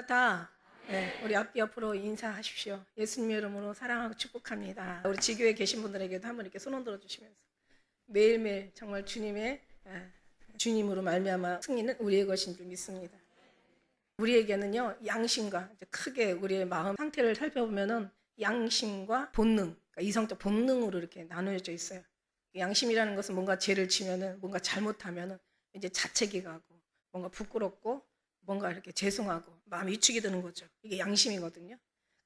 마라나타. 네, 우리 앞뒤 옆으로 인사하십시오. 예수님의 이름으로 사랑하고 축복합니다. 우리 지교에 계신 분들에게도 한번 이렇게 손 흔들어 주시면서 매일매일 정말 주님의 주님으로 말미암아 승리는 우리의 것인 줄 믿습니다. 우리에게는요, 양심과 크게 우리의 마음 상태를 살펴보면은 양심과 본능, 그러니까 이성적 본능으로 이렇게 나누어져 있어요. 양심이라는 것은 뭔가 죄를 지면은, 뭔가 잘못하면은 이제 자책이 가고, 뭔가 부끄럽고, 뭔가 이렇게 죄송하고, 마음이 위축이 되는 거죠. 이게 양심이거든요.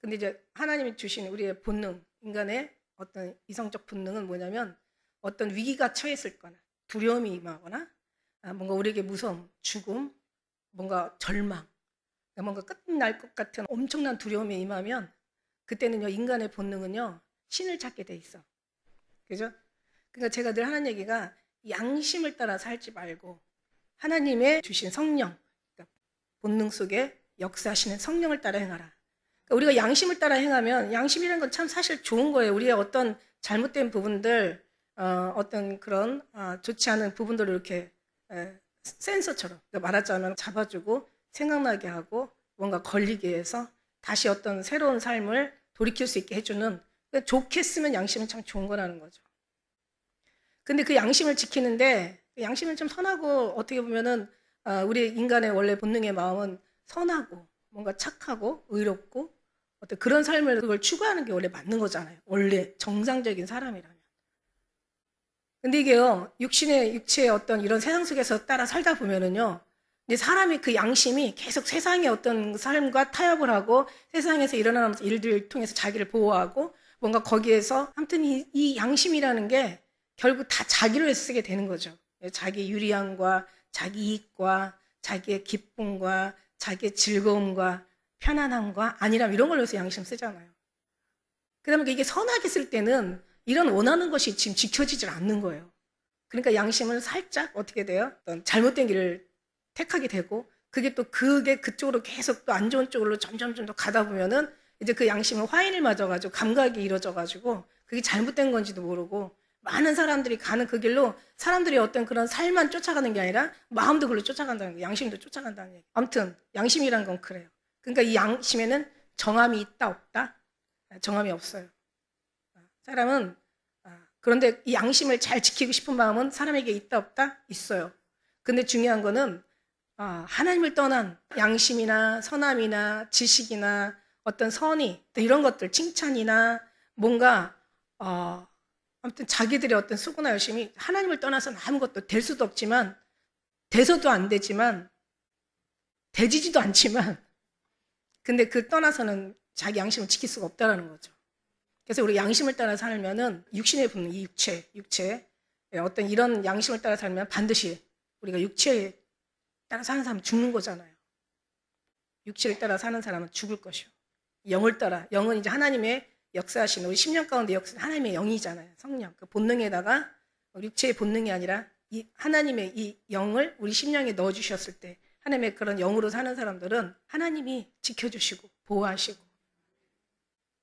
근데 이제 하나님이 주신 우리의 본능, 인간의 어떤 이성적 본능은 뭐냐면 어떤 위기가 처했을 거나, 두려움이 임하거나, 뭔가 우리에게 무서움, 죽음, 뭔가 절망, 뭔가 끝날 것 같은 엄청난 두려움이 임하면 그때는요, 인간의 본능은요, 신을 찾게 돼 있어. 그죠? 그러니까 제가 늘 하는 얘기가 양심을 따라 살지 말고 하나님의 주신 성령, 그러니까 본능 속에 역사하시는 성령을 따라 행하라. 그러니까 우리가 양심을 따라 행하면 양심이라는 건 참 사실 좋은 거예요. 우리의 어떤 잘못된 부분들, 어떤 그런 좋지 않은 부분들을 이렇게 센서처럼 그러니까 말하자면 잡아주고 생각나게 하고 뭔가 걸리게 해서 다시 어떤 새로운 삶을 돌이킬 수 있게 해주는, 그러니까 좋게 쓰면 양심은 참 좋은 거라는 거죠. 근데 그 양심을 지키는데, 양심은 좀 선하고, 어떻게 보면은 우리 인간의 원래 본능의 마음은 선하고 뭔가 착하고 의롭고 어떤 그런 삶을 그걸 추구하는 게 원래 맞는 거잖아요. 원래 정상적인 사람이라면. 근데 이게요, 육체의 어떤 이런 세상 속에서 따라 살다 보면은요, 근데 사람이 그 양심이 계속 세상의 어떤 삶과 타협을 하고 세상에서 일어나는 일들을 통해서 자기를 보호하고 뭔가 거기에서 아무튼 이 양심이라는 게 결국 다 자기를 위해서 쓰게 되는 거죠. 자기 유리함과 자기 이익과 자기의 기쁨과 자기의 즐거움과 편안함과 안일함 이런 걸로 해서 양심 쓰잖아요. 그다음에 이게 선하게 쓸 때는 이런 원하는 것이 지금 지켜지질 않는 거예요. 그러니까 양심은 살짝 어떻게 돼요? 어떤 잘못된 길을 택하게 되고 그게 그쪽으로 계속 또 안 좋은 쪽으로 점점 더 가다 보면은 이제 그 양심은 화인을 맞아가지고 감각이 이루어져가지고 그게 잘못된 건지도 모르고 많은 사람들이 가는 그 길로 사람들이 어떤 그런 삶만 쫓아가는 게 아니라 마음도 그걸로 쫓아간다는 거예요. 양심도 쫓아간다는 얘기. 아무튼 양심이란 건 그래요. 그러니까 이 양심에는 정함이 있다 없다? 정함이 없어요. 사람은 그런데 이 양심을 잘 지키고 싶은 마음은 사람에게 있다 없다? 있어요. 근데 중요한 거는 하나님을 떠난 양심이나 선함이나 지식이나 어떤 선의 이런 것들 칭찬이나 뭔가 아무튼 자기들의 어떤 수고나 열심히 하나님을 떠나서는 아무것도 될 수도 없지만 돼서도 안 되지만 되지지도 않지만 근데 그 떠나서는 자기 양심을 지킬 수가 없다는 거죠. 그래서 우리 양심을 따라 살면은 육신에 붙는 이 육체 어떤 이런 양심을 따라 살면 반드시 우리가 육체에 따라 사는 사람은 죽는 거잖아요. 육체를 따라 사는 사람은 죽을 것이요. 영을 따라, 영은 이제 하나님의 역사하시는 우리 10년 가운데 역사 하나님의 영이잖아요. 성령. 그 본능에다가 육체의 본능이 아니라 이 하나님의 이 영을 우리 심령에 넣어 주셨을 때 하나님의 그런 영으로 사는 사람들은 하나님이 지켜주시고 보호하시고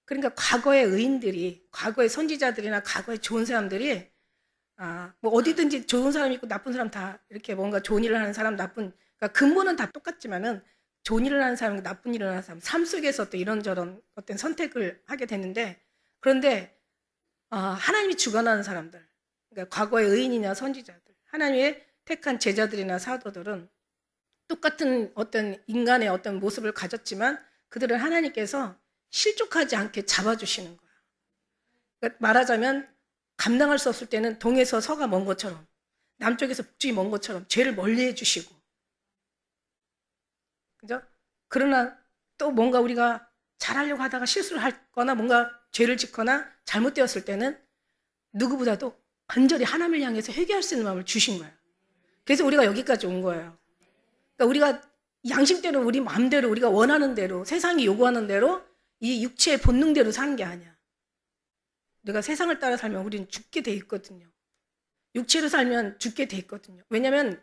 그러니까 과거의 의인들이 과거의 선지자들이나 과거의 좋은 사람들이 뭐 어디든지 좋은 사람 있고 나쁜 사람 다 이렇게 뭔가 좋은 일을 하는 사람 나쁜 그러니까 근본은 다 똑같지만은 좋은 일을 하는 사람 나쁜 일을 하는 사람 삶 속에서 또 이런저런 어떤 선택을 하게 되는데 그런데 하나님이 주관하는 사람들 그러니까 과거의 의인이나 선지자들 하나님의 택한 제자들이나 사도들은 똑같은 어떤 인간의 어떤 모습을 가졌지만 그들은 하나님께서 실족하지 않게 잡아주시는 거야. 그러니까 말하자면 감당할 수 없을 때는 동에서 서가 먼 것처럼 남쪽에서 북쪽이 먼 것처럼 죄를 멀리 해주시고 그죠? 그러나 또 뭔가 우리가 잘하려고 하다가 실수를 하거나 뭔가 죄를 짓거나 잘못되었을 때는 누구보다도 간절히 하나님을 향해서 회개할 수 있는 마음을 주신 거예요. 그래서 우리가 여기까지 온 거예요. 그러니까 우리가 양심대로 우리 마음대로 우리가 원하는 대로 세상이 요구하는 대로 이 육체의 본능대로 사는 게 아니야. 내가 세상을 따라 살면 우리는 죽게 돼 있거든요. 육체로 살면 죽게 돼 있거든요. 왜냐하면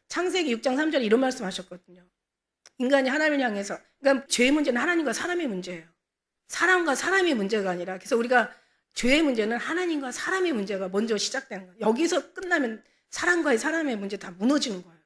창세기 6장 3절에 이런 말씀하셨거든요. 인간이 하나님을 향해서 그러니까 죄의 문제는 하나님과 사람의 문제예요. 사람과 사람의 문제가 아니라 그래서 우리가 죄의 문제는 하나님과 사람의 문제가 먼저 시작되는 거예요. 여기서 끝나면 사람과의 사람의 문제 다 무너지는 거예요.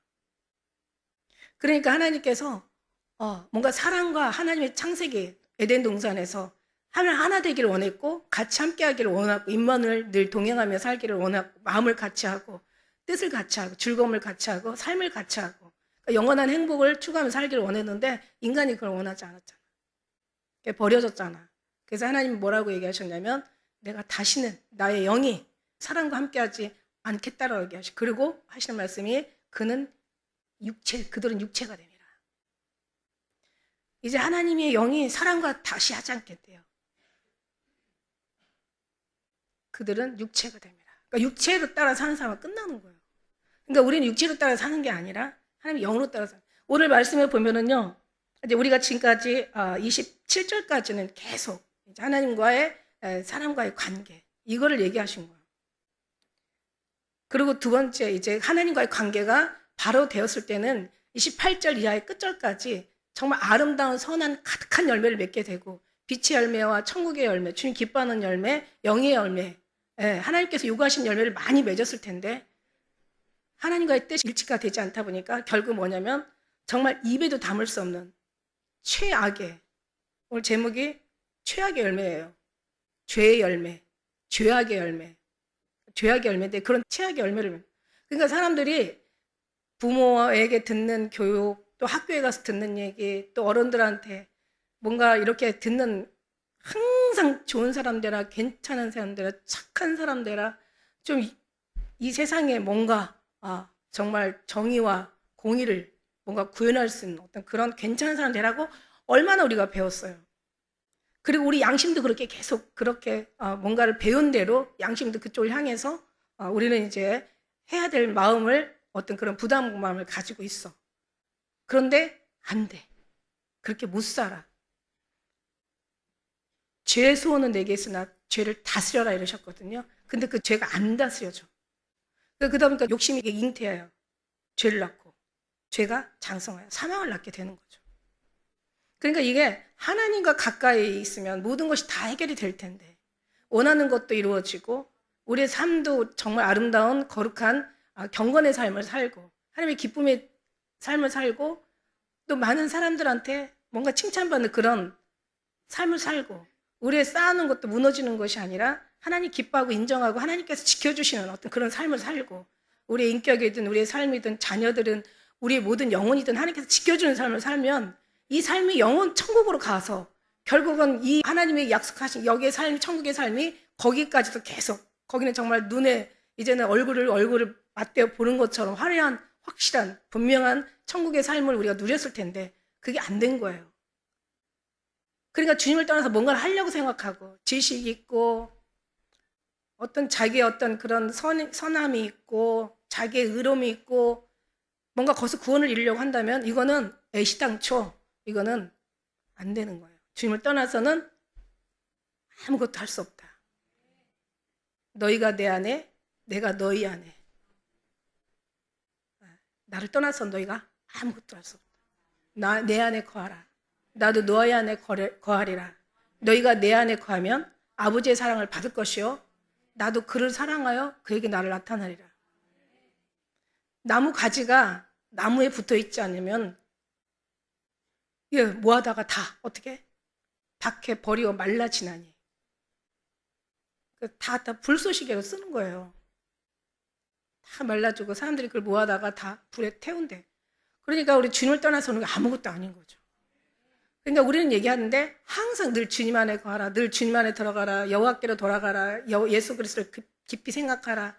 그러니까 하나님께서 뭔가 사랑과 하나님의 창세기 에덴 동산에서 하나 되기를 원했고 같이 함께 하기를 원하고 인간을 늘 동행하며 살기를 원하고 마음을 같이 하고 뜻을 같이 하고 즐거움을 같이 하고 삶을 같이 하고 그러니까 영원한 행복을 추구하며 살기를 원했는데 인간이 그걸 원하지 않았잖아. 버려졌잖아. 그래서 하나님이 뭐라고 얘기하셨냐면 내가 다시는 나의 영이 사랑과 함께하지 않겠다라고 얘기하시고 그리고 하시는 말씀이 그들은 육체가 됩니다. 이제 하나님의 영이 사랑과 다시 하지 않겠대요. 그들은 육체가 됩니다. 그러니까 육체로 따라 사는 사람은 끝나는 거예요. 그러니까 우리는 육체로 따라 사는 게 아니라 하나님의 영으로 따라 사는 거예요. 오늘 말씀을 보면은요, 이제 우리가 지금까지 27절까지는 계속 하나님과의 사람과의 관계 이거를 얘기하신 거예요. 그리고 두 번째 이제 하나님과의 관계가 바로 되었을 때는 28절 이하의 끝절까지 정말 아름다운 선한 가득한 열매를 맺게 되고 빛의 열매와 천국의 열매, 주님 기뻐하는 열매, 영의 열매, 하나님께서 요구하신 열매를 많이 맺었을 텐데 하나님과의 뜻이 일치가 되지 않다 보니까 결국 뭐냐면 정말 입에도 담을 수 없는 최악의, 오늘 제목이 최악의 열매예요. 죄의 열매, 죄악의 열매, 죄악의 열매인데 그런 최악의 열매를 그러니까 사람들이 부모에게 듣는 교육, 또 학교에 가서 듣는 얘기, 또 어른들한테 뭔가 이렇게 듣는 항상 좋은 사람들아, 괜찮은 사람들아, 착한 사람들아, 좀 이 세상에 뭔가 정말 정의와 공의를 뭔가 구현할 수 있는 어떤 그런 괜찮은 사람들하고 얼마나 우리가 배웠어요. 그리고 우리 양심도 그렇게 계속 그렇게 뭔가를 배운 대로 양심도 그쪽을 향해서 우리는 이제 해야 될 마음을 어떤 그런 부담 마음을 가지고 있어. 그런데 안 돼. 그렇게 못 살아. 죄의 소원은 내게 있으나 죄를 다스려라 이러셨거든요. 근데 그 죄가 안 다스려져. 그러다 보니까 욕심이 잉태해요. 죄를 낳고 죄가 장성하여 사망을 낳게 되는 거죠. 그러니까 이게 하나님과 가까이 있으면 모든 것이 다 해결이 될 텐데 원하는 것도 이루어지고 우리의 삶도 정말 아름다운 거룩한 경건의 삶을 살고 하나님의 기쁨의 삶을 살고 또 많은 사람들한테 뭔가 칭찬받는 그런 삶을 살고 우리의 쌓아놓은 것도 무너지는 것이 아니라 하나님 기뻐하고 인정하고 하나님께서 지켜주시는 어떤 그런 삶을 살고 우리의 인격이든 우리의 삶이든 자녀들은 우리의 모든 영혼이든 하나님께서 지켜주는 삶을 살면 이 삶이 영원 천국으로 가서 결국은 이 하나님의 약속하신 여기의 삶, 천국의 삶이 거기까지도 계속 거기는 정말 눈에 이제는 얼굴을 맞대어 보는 것처럼 화려한 확실한 분명한 천국의 삶을 우리가 누렸을 텐데 그게 안 된 거예요. 그러니까 주님을 떠나서 뭔가를 하려고 생각하고 지식이 있고 어떤 자기의 어떤 그런 선함이 있고 자기의 의로움이 있고 뭔가 거기서 구원을 이루려고 한다면 이거는 애시당초 이거는 안 되는 거예요. 주님을 떠나서는 아무것도 할 수 없다. 너희가 내 안에 내가 너희 안에 나를 떠나서 너희가 아무것도 할 수 없다. 내 안에 거하라. 나도 너희 안에 거하리라. 너희가 내 안에 거하면 아버지의 사랑을 받을 것이요 나도 그를 사랑하여 그에게 나를 나타내리라. 나무 가지가 나무에 붙어 있지 않으면 뭐하다가 다 어떻게 밖에 버리고 말라지나니 다 불쏘시개로 쓰는 거예요. 다 말라지고 사람들이 그걸 뭐하다가 다 불에 태운대. 그러니까 우리 주님을 떠나서는 아무것도 아닌 거죠. 그러니까 우리는 얘기하는데 항상 늘 주님 안에 거하라, 늘 주님 안에 들어가라, 여호와께로 돌아가라, 예수 그리스도를 깊이 생각하라,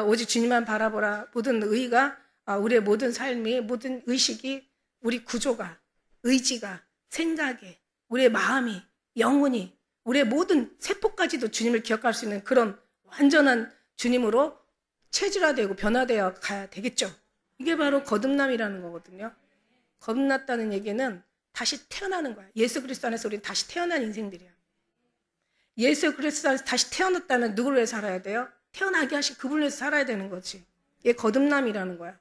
오직 주님만 바라보라. 모든 의가 우리의 모든 삶이 모든 의식이 우리 구조가 의지가 생각이 우리의 마음이 영혼이 우리의 모든 세포까지도 주님을 기억할 수 있는 그런 완전한 주님으로 체질화되고 변화되어 가야 되겠죠. 이게 바로 거듭남이라는 거거든요. 거듭났다는 얘기는 다시 태어나는 거야. 예수 그리스도 안에서 우리는 다시 태어난 인생들이야. 예수 그리스도 안에서 다시 태어났다면 누구를 위해 살아야 돼요? 태어나게 하신 그분을 위해서 살아야 되는 거지. 이게 거듭남이라는 거야.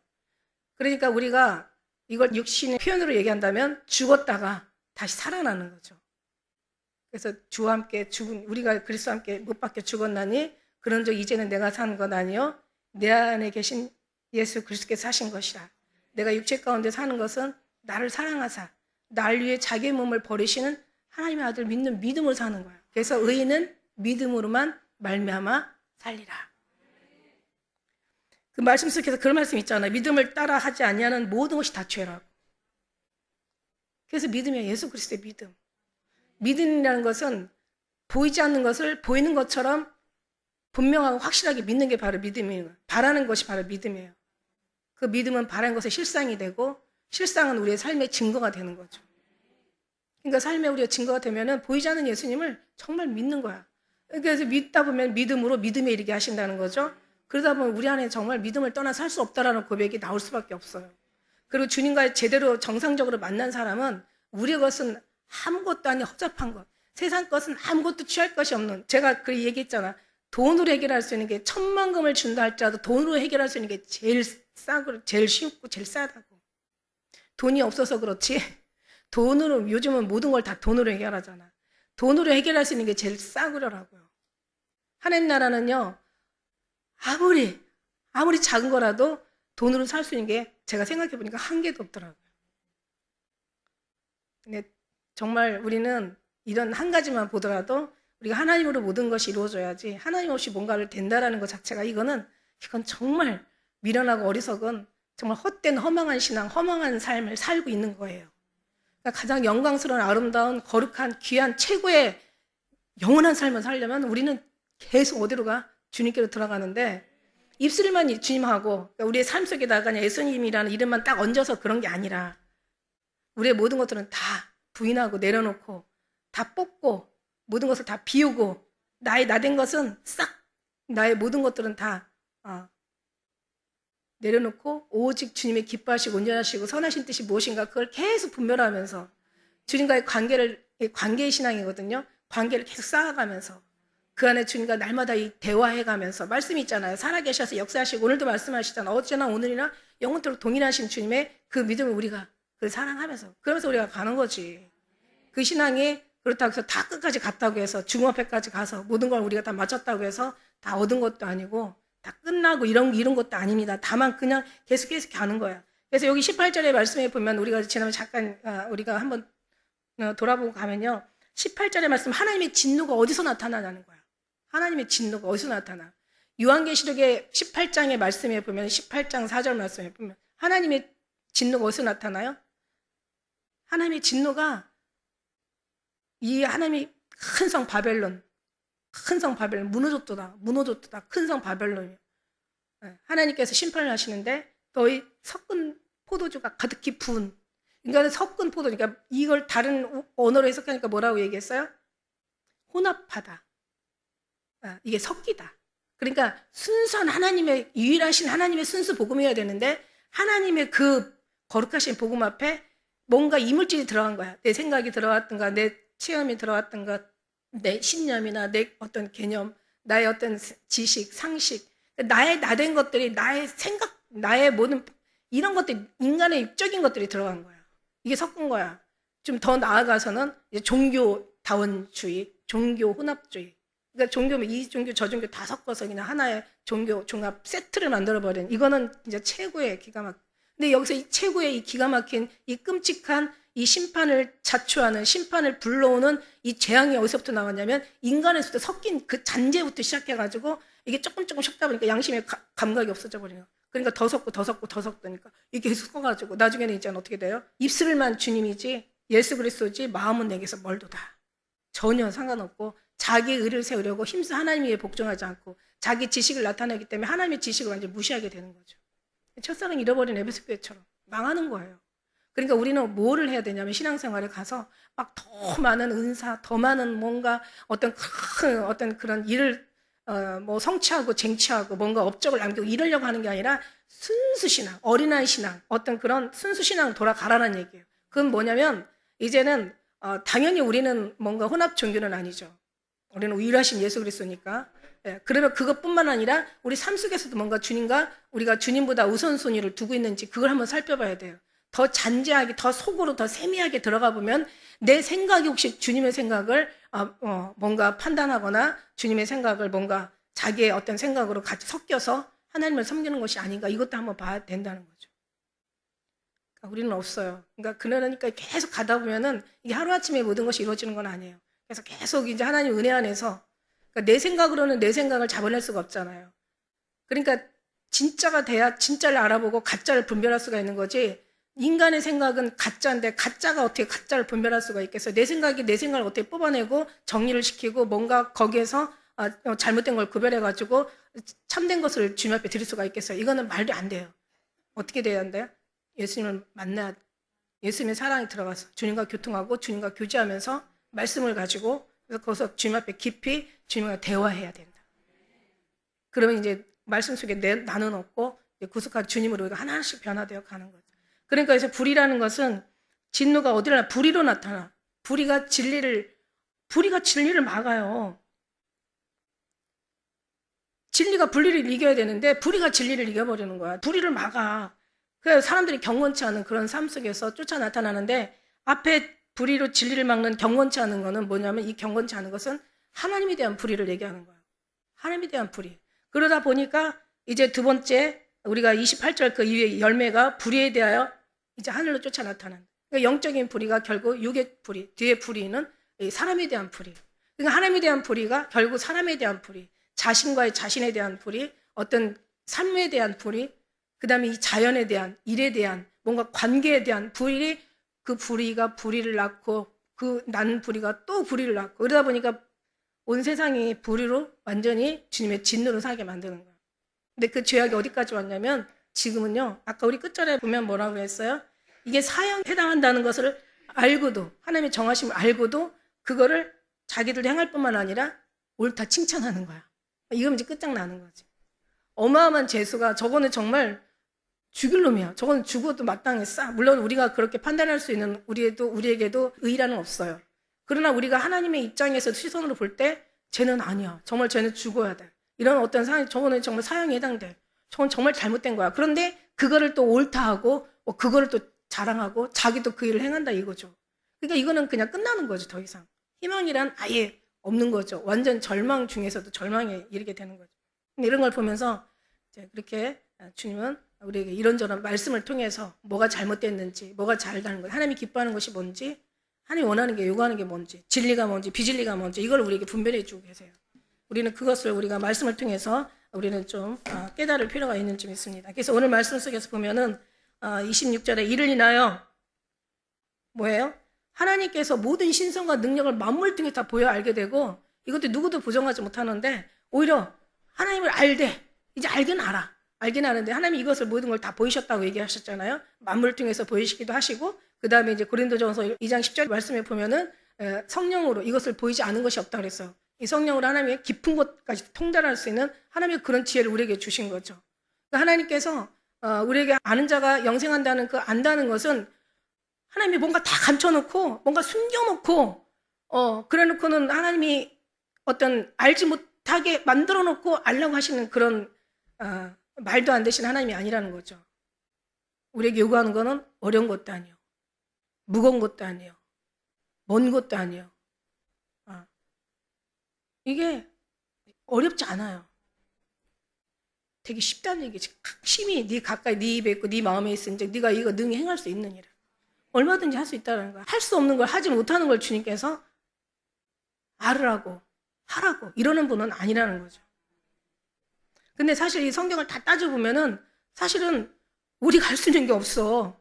그러니까 우리가 이걸 육신의 표현으로 얘기한다면 죽었다가 다시 살아나는 거죠. 그래서 주와 함께 죽은 우리가 그리스도와 함께 못 박혀 죽었나니 그런즉 이제는 내가 사는 것 아니요 내 안에 계신 예수 그리스도께서 사신 것이라. 내가 육체 가운데 사는 것은 나를 사랑하사 날 위해 자기의 몸을 버리시는 하나님의 아들 믿는 믿음으로 사는 거예요. 그래서 의인은 믿음으로만 말미암아 살리라. 그 말씀 속에서 그런 말씀 있잖아요. 믿음을 따라 하지 아니하는 모든 것이 다 죄라고. 그래서 믿음이야. 예수 그리스도의 믿음. 믿음이라는 것은 보이지 않는 것을 보이는 것처럼 분명하고 확실하게 믿는 게 바로 믿음이에요. 바라는 것이 바로 믿음이에요. 그 믿음은 바라는 것의 실상이 되고 실상은 우리의 삶의 증거가 되는 거죠. 그러니까 삶에 우리가 증거가 되면은 보이지 않는 예수님을 정말 믿는 거야. 그래서 믿다 보면 믿음으로 믿음에 이르게 하신다는 거죠. 그러다 보면 우리 안에 정말 믿음을 떠나 살 수 없다라는 고백이 나올 수밖에 없어요. 그리고 주님과 제대로 정상적으로 만난 사람은 우리 것은 아무것도 아닌 허접한 것, 세상 것은 아무것도 취할 것이 없는, 제가 그 얘기했잖아. 돈으로 해결할 수 있는 게 1,000,000금을 준다 할지라도 돈으로 해결할 수 있는 게 제일 싸고 제일 쉽고 제일 싸다고. 돈이 없어서 그렇지 돈으로, 요즘은 모든 걸 다 돈으로 해결하잖아. 돈으로 해결할 수 있는 게 제일 싸구려라고요. 하나님 나라는요, 아무리 작은 거라도 돈으로 살 수 있는 게 제가 생각해 보니까 한 개도 없더라고요. 근데 정말 우리는 이런 한 가지만 보더라도 우리가 하나님으로 모든 것이 이루어져야지, 하나님 없이 뭔가를 된다라는 것 자체가 이건 정말 미련하고 어리석은, 정말 헛된 허망한 신앙, 허망한 삶을 살고 있는 거예요. 그러니까 가장 영광스러운 아름다운 거룩한 귀한 최고의 영원한 삶을 살려면 우리는 계속 어디로 가? 주님께로 들어가는데, 입술만 주님하고 그러니까 우리의 삶 속에다가 그냥 예수님이라는 이름만 딱 얹어서 그런 게 아니라 우리의 모든 것들은 다 부인하고 내려놓고 다 뽑고 모든 것을 다 비우고 나의 나된 것은 싹, 나의 모든 것들은 다 내려놓고 오직 주님의 기뻐하시고 온전하시고 선하신 뜻이 무엇인가 그걸 계속 분별하면서 주님과의 관계의 신앙이거든요. 관계를 계속 쌓아가면서 그 안에 주님과 날마다 이 대화해가면서, 말씀이 있잖아요. 살아계셔서 역사하시고 오늘도 말씀하시잖아. 어제나 오늘이나 영원토록 동일하신 주님의 그 믿음을 우리가 그걸 사랑하면서 그러면서 우리가 가는 거지. 그 신앙이 그렇다고 해서 다 끝까지 갔다고 해서 죽음 앞에까지 가서 모든 걸 우리가 다 마쳤다고 해서 다 얻은 것도 아니고 다 끝나고 이런 것도 아닙니다. 다만 그냥 계속 가는 거야. 그래서 여기 18절의 말씀에 보면 우리가 지난번에 잠깐 우리가 한번 돌아보고 가면요. 18절의 말씀, 하나님의 진노가 어디서 나타나냐는 거야. 하나님의 진노가 어디서 나타나? 요한계시록의 18장의 말씀에 보면 18장 4절 말씀에 보면 하나님의 진노가 어디서 나타나요? 하나님의 진노가 이 하나님이 큰 성 바벨론 무너졌도다 큰 성 바벨론이에요. 하나님께서 심판을 하시는데 너희 섞은 포도주가 가득히 부은, 그러니까 섞은 포도, 그러니까 이걸 다른 언어로 해석하니까 뭐라고 얘기했어요? 혼합하다. 이게 섞이다. 그러니까 순수한 하나님의, 유일하신 하나님의 순수 복음이어야 되는데 하나님의 그 거룩하신 복음 앞에 뭔가 이물질이 들어간 거야. 내 생각이 들어왔던가, 내 체험이 들어왔던가, 내 신념이나 내 어떤 개념, 나의 어떤 지식, 상식, 나의 나된 것들이, 나의 생각, 나의 모든 이런 것들, 인간의 육적인 것들이 들어간 거야. 이게 섞은 거야. 좀 더 나아가서는 이제 종교다원주의, 종교 혼합주의. 그러니까 종교면 이 종교 저 종교 다 섞어서 그냥 하나의 종교 종합 세트를 만들어버린, 이거는 이제 최고의 기가 막. 근데 여기서 이 최고의 이 기가 막힌 이 끔찍한 이 심판을 자초하는, 심판을 불러오는 이 재앙이 어디서부터 나왔냐면 인간에서부터 섞인 그 잔재부터 시작해가지고 이게 조금 섞다 보니까 양심의 감각이 없어져 버려요. 그러니까 더 섞으니까 이게 계속 섞어가지고 나중에는 이제 어떻게 돼요? 입술만 주님이지 예수 그리스도지 마음은 내게서 멀도다. 전혀 상관없고 자기 의를 세우려고 힘써 하나님 위에 복종하지 않고 자기 지식을 나타내기 때문에 하나님의 지식을 완전히 무시하게 되는 거죠. 첫사랑 잃어버린 에베소 교회처럼 망하는 거예요. 그러니까 우리는 뭐를 해야 되냐면 신앙생활에 가서 막 더 많은 은사, 더 많은 뭔가 어떤 그런 일을 뭐 성취하고 쟁취하고 뭔가 업적을 남기고 이러려고 하는 게 아니라 순수 신앙, 어린아이 신앙, 어떤 그런 순수 신앙으로 돌아가라는 얘기예요. 그건 뭐냐면 이제는 당연히 우리는 뭔가 혼합 종교는 아니죠. 우리는 유일하신 예수 그리스도니까. 예, 그러면 그것뿐만 아니라 우리 삶 속에서도 뭔가 주님과 우리가 주님보다 우선순위를 두고 있는지 그걸 한번 살펴봐야 돼요. 더 잔재하게, 더 속으로 더 세미하게 들어가 보면 내 생각이 혹시 주님의 생각을 뭔가 판단하거나 주님의 생각을 뭔가 자기의 어떤 생각으로 같이 섞여서 하나님을 섬기는 것이 아닌가, 이것도 한번 봐야 된다는 거죠. 우리는 없어요. 그러니까 계속 가다 보면은 이게 하루아침에 모든 것이 이루어지는 건 아니에요. 그래서 계속 이제 하나님 은혜 안에서, 그러니까 내 생각으로는 내 생각을 잡아낼 수가 없잖아요. 그러니까 진짜가 돼야 진짜를 알아보고 가짜를 분별할 수가 있는 거지, 인간의 생각은 가짜인데 가짜가 어떻게 가짜를 분별할 수가 있겠어요? 내 생각이 내 생각을 어떻게 뽑아내고 정리를 시키고 뭔가 거기에서 잘못된 걸 구별해가지고 참된 것을 주님 앞에 드릴 수가 있겠어요? 이거는 말도 안 돼요. 어떻게 돼야 한대요? 예수님을 만나야, 예수님의 사랑이 들어가서 주님과 교통하고 주님과 교제하면서 말씀을 가지고, 그래서 거기서 주님 앞에 깊이 주님과 대화해야 된다. 그러면 이제 말씀 속에 나는 없고 구속한 주님으로 우리가 하나씩 변화되어 가는 거죠. 그러니까 이제 불의라는 것은 진노가 어디나 불의로 나타나. 불의가 진리를 막아요. 진리가 불의를 이겨야 되는데 불의가 진리를 이겨버리는 거야. 불의를 막아. 그래서 사람들이 경건치 않은 그런 삶 속에서 쫓아 나타나는데, 앞에 불의로 진리를 막는 경건치 않은 거는 뭐냐면, 이 경건치 않은 것은 하나님에 대한 불의를 얘기하는 거야. 하나님에 대한 불의. 그러다 보니까 이제 두 번째, 우리가 28절 그 이후에 열매가 불의에 대하여 이제 하늘로 쫓아 나타나는. 그러니까 영적인 불의가 결국 육의 불의, 뒤에 불의는 사람에 대한 불의. 그러니까 하나님에 대한 불의가 결국 사람에 대한 불의, 자신과의 자신에 대한 불의, 어떤 삶에 대한 불의, 그 다음에 이 자연에 대한, 일에 대한, 뭔가 관계에 대한 불의, 그 불의가 불의를 낳고 그 난 불의가 또 불의를 낳고, 그러다 보니까 온 세상이 불의로 완전히 주님의 진노로 살게 만드는 거예요. 근데 그 죄악이 어디까지 왔냐면, 지금은요, 아까 우리 끝절에 보면 뭐라고 했어요? 이게 사형에 해당한다는 것을 알고도, 하나님의 정하심을 알고도 그거를 자기들도 행할 뿐만 아니라 옳다 칭찬하는 거야. 이거면 이제 끝장나는 거지. 어마어마한 재수가, 저거는 정말 죽일 놈이야. 저건 죽어도 마땅했어. 물론 우리가 그렇게 판단할 수 있는 우리에게도 의의라는 없어요. 그러나 우리가 하나님의 입장에서 시선으로 볼 때 쟤는 아니야. 정말 쟤는 죽어야 돼. 이런 어떤 상황, 저거는 정말 사형에 해당돼. 저건 정말 잘못된 거야. 그런데 그거를 또 옳다 하고 그거를 또 자랑하고 자기도 그 일을 행한다 이거죠. 그러니까 이거는 그냥 끝나는 거죠. 더 이상 희망이란 아예 없는 거죠. 완전 절망 중에서도 절망에 이르게 되는 거죠. 이런 걸 보면서 이제 그렇게 주님은 우리에게 이런저런 말씀을 통해서 뭐가 잘못됐는지, 뭐가 잘다는 거, 하나님이 기뻐하는 것이 뭔지, 하나님이 원하는 게, 요구하는 게 뭔지, 진리가 뭔지, 비진리가 뭔지, 이걸 우리에게 분별해 주고 계세요. 우리는 그것을 우리가 말씀을 통해서 우리는 좀 깨달을 필요가 있는 점 있습니다. 그래서 오늘 말씀 속에서 보면은 26절에 이를 인하여 뭐예요? 하나님께서 모든 신성과 능력을 만물 등에 다 보여 알게 되고, 이것도 누구도 부정하지 못하는데 오히려 하나님을 알되, 이제 알긴 알아. 알긴 아는데 하나님이 이것을 모든 걸 다 보이셨다고 얘기하셨잖아요. 만물 통해서 보이시기도 하시고, 그 다음에 이제 고린도전서 2장 10절 말씀에 보면은 성령으로 이것을 보이지 않은 것이 없다 그랬어요. 이 성령으로 하나님의 깊은 것까지 통달할 수 있는 하나님의 그런 지혜를 우리에게 주신 거죠. 그러니까 하나님께서 우리에게 아는 자가 영생한다는 그 안다는 것은 하나님이 뭔가 다 감춰놓고 뭔가 숨겨놓고 그래놓고는 하나님이 어떤 알지 못하게 만들어놓고 알려고 하시는 그런 말도 안 되신 하나님이 아니라는 거죠. 우리에게 요구하는 거는 어려운 것도 아니에요. 무거운 것도 아니에요. 먼 것도 아니에요. 이게 어렵지 않아요. 되게 쉽다는 얘기지. 핵심이 네 가까이 네 입에 있고 네 마음에 있으니 네가 이거 능히 행할 수 있는 일이야. 얼마든지 할 수 있다는 거야. 할 수 없는 걸, 하지 못하는 걸 주님께서 알으라고 하라고 이러는 분은 아니라는 거죠. 근데 사실 이 성경을 다 따져보면은 사실은 우리가 할 수 있는 게 없어.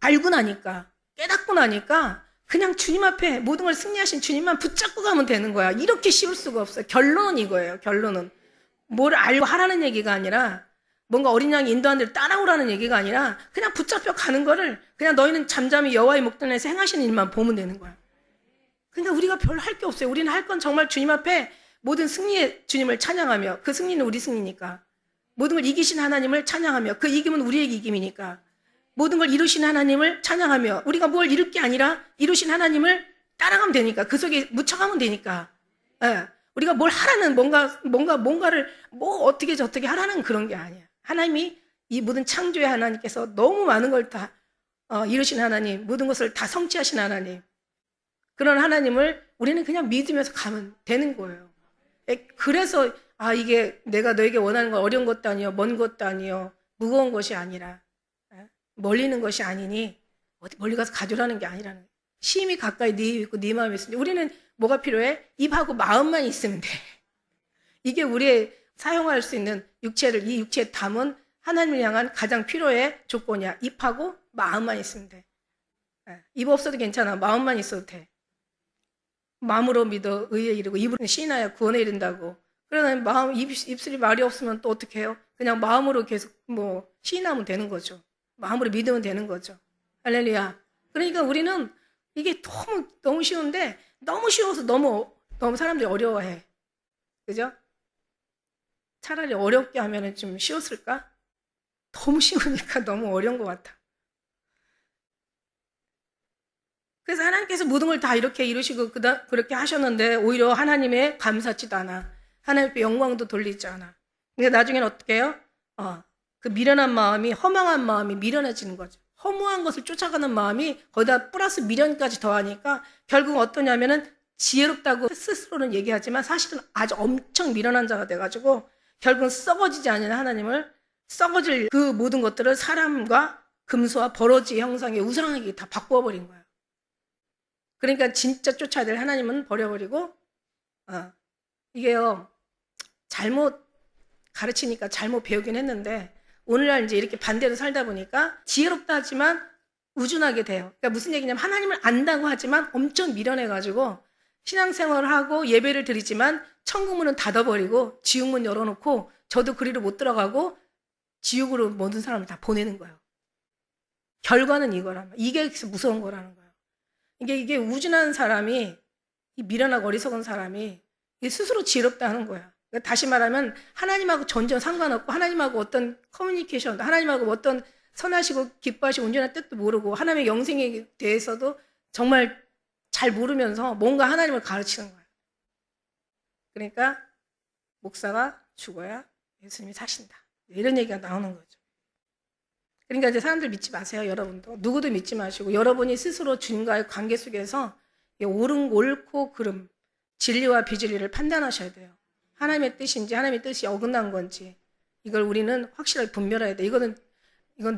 알고 나니까, 깨닫고 나니까 그냥 주님 앞에 모든 걸 승리하신 주님만 붙잡고 가면 되는 거야. 이렇게 쉬울 수가 없어요. 결론은 이거예요. 결론은 뭘 알고 하라는 얘기가 아니라, 뭔가 어린 양이 인도한 대로 따라오라는 얘기가 아니라, 그냥 붙잡혀 가는 거를 그냥 너희는 잠잠히 여호와의 목전에서 행하시는 일만 보면 되는 거야. 그러니까 우리가 별로 할 게 없어요. 우리는 할 건 정말 주님 앞에 모든 승리의 주님을 찬양하며, 그 승리는 우리 승리니까, 모든 걸 이기신 하나님을 찬양하며, 그 이김은 우리의 이김이니까, 모든 걸 이루신 하나님을 찬양하며, 우리가 뭘 이룰 게 아니라 이루신 하나님을 따라가면 되니까, 그 속에 묻혀가면 되니까. 우리가 뭘 하라는 뭔가를 어떻게 저떻게 하라는 그런 게 아니야. 하나님이 이 모든 창조의 하나님께서 너무 많은 걸 다 이루신 하나님, 모든 것을 다 성취하신 하나님, 그런 하나님을 우리는 그냥 믿으면서 가면 되는 거예요. 그래서 이게 내가 너에게 원하는 건 어려운 것도 아니요, 먼 것도 아니요, 무거운 것이 아니라 멀리 있는 것이 아니니 어디 멀리 가서 가져라는 게 아니라는 거예요. 심히 가까이 네 입 있고 네 마음이 있으니 우리는 뭐가 필요해? 입하고 마음만 있으면 돼. 이게 우리의 사용할 수 있는 육체를 이 육체에 담은 하나님을 향한 가장 필요의 조건이야. 입하고 마음만 있으면 돼. 입 없어도 괜찮아. 마음만 있어도 돼. 마음으로 믿어 의에 이르고 입으로 시인하여 구원에 이른다고. 그러나 마음 입술이 말이 없으면 또 어떻게 해요? 그냥 마음으로 계속 시인하면 되는 거죠. 마음으로 믿으면 되는 거죠. 할렐루야. 그러니까 우리는 이게 너무 쉬운데 너무 쉬워서 너무 사람들이 어려워해. 그죠? 차라리 어렵게 하면 좀 쉬웠을까? 너무 쉬우니까 너무 어려운 것 같아. 그래서 하나님께서 모든 걸 다 이렇게 이루시고 그렇게 하셨는데 오히려 하나님의 감사치도 않아. 하나님께 영광도 돌리지 않아. 그러니까 나중에는 어떻게 해요? 그 미련한 마음이 허망한 마음이 미련해지는 거죠. 허무한 것을 쫓아가는 마음이 거기다 플러스 미련까지 더하니까 결국 어떠냐면은 지혜롭다고 스스로는 얘기하지만 사실은 아주 엄청 미련한 자가 돼가지고 결국은 썩어지지 않는 하나님을 썩어질 그 모든 것들을 사람과 금수와 버러지 형상의 우상에게 다 바꿔버린 거예요. 그러니까 진짜 쫓아야 될 하나님은 버려버리고 이게요 잘못 가르치니까 잘못 배우긴 했는데 오늘날 이제 이렇게 반대로 살다 보니까 지혜롭다 하지만 우준하게 돼요. 그러니까 무슨 얘기냐면 하나님을 안다고 하지만 엄청 미련해가지고 신앙생활을 하고 예배를 드리지만 천국문은 닫아버리고 지옥문 열어놓고 저도 그리로 못 들어가고 지옥으로 모든 사람을 다 보내는 거예요. 결과는 이거란 말이에요. 이게 무서운 거라는 거예요. 이게 우준한 사람이 이 미련하고 어리석은 사람이 스스로 지혜롭다 하는 거야. 그러니까 다시 말하면 하나님하고 전혀 상관없고 하나님하고 어떤 커뮤니케이션, 하나님하고 어떤 선하시고 기뻐하시고 온전한 뜻도 모르고 하나님의 영생에 대해서도 정말 잘 모르면서 뭔가 하나님을 가르치는 거야. 그러니까 목사가 죽어야 예수님이 사신다. 이런 얘기가 나오는 거죠. 그러니까 이제 사람들 믿지 마세요, 여러분도. 누구도 믿지 마시고 여러분이 스스로 주님과의 관계 속에서 옳고 그름, 진리와 비진리를 판단하셔야 돼요. 하나님의 뜻인지 하나님의 뜻이 어긋난 건지 이걸 우리는 확실하게 분별해야 돼. 이건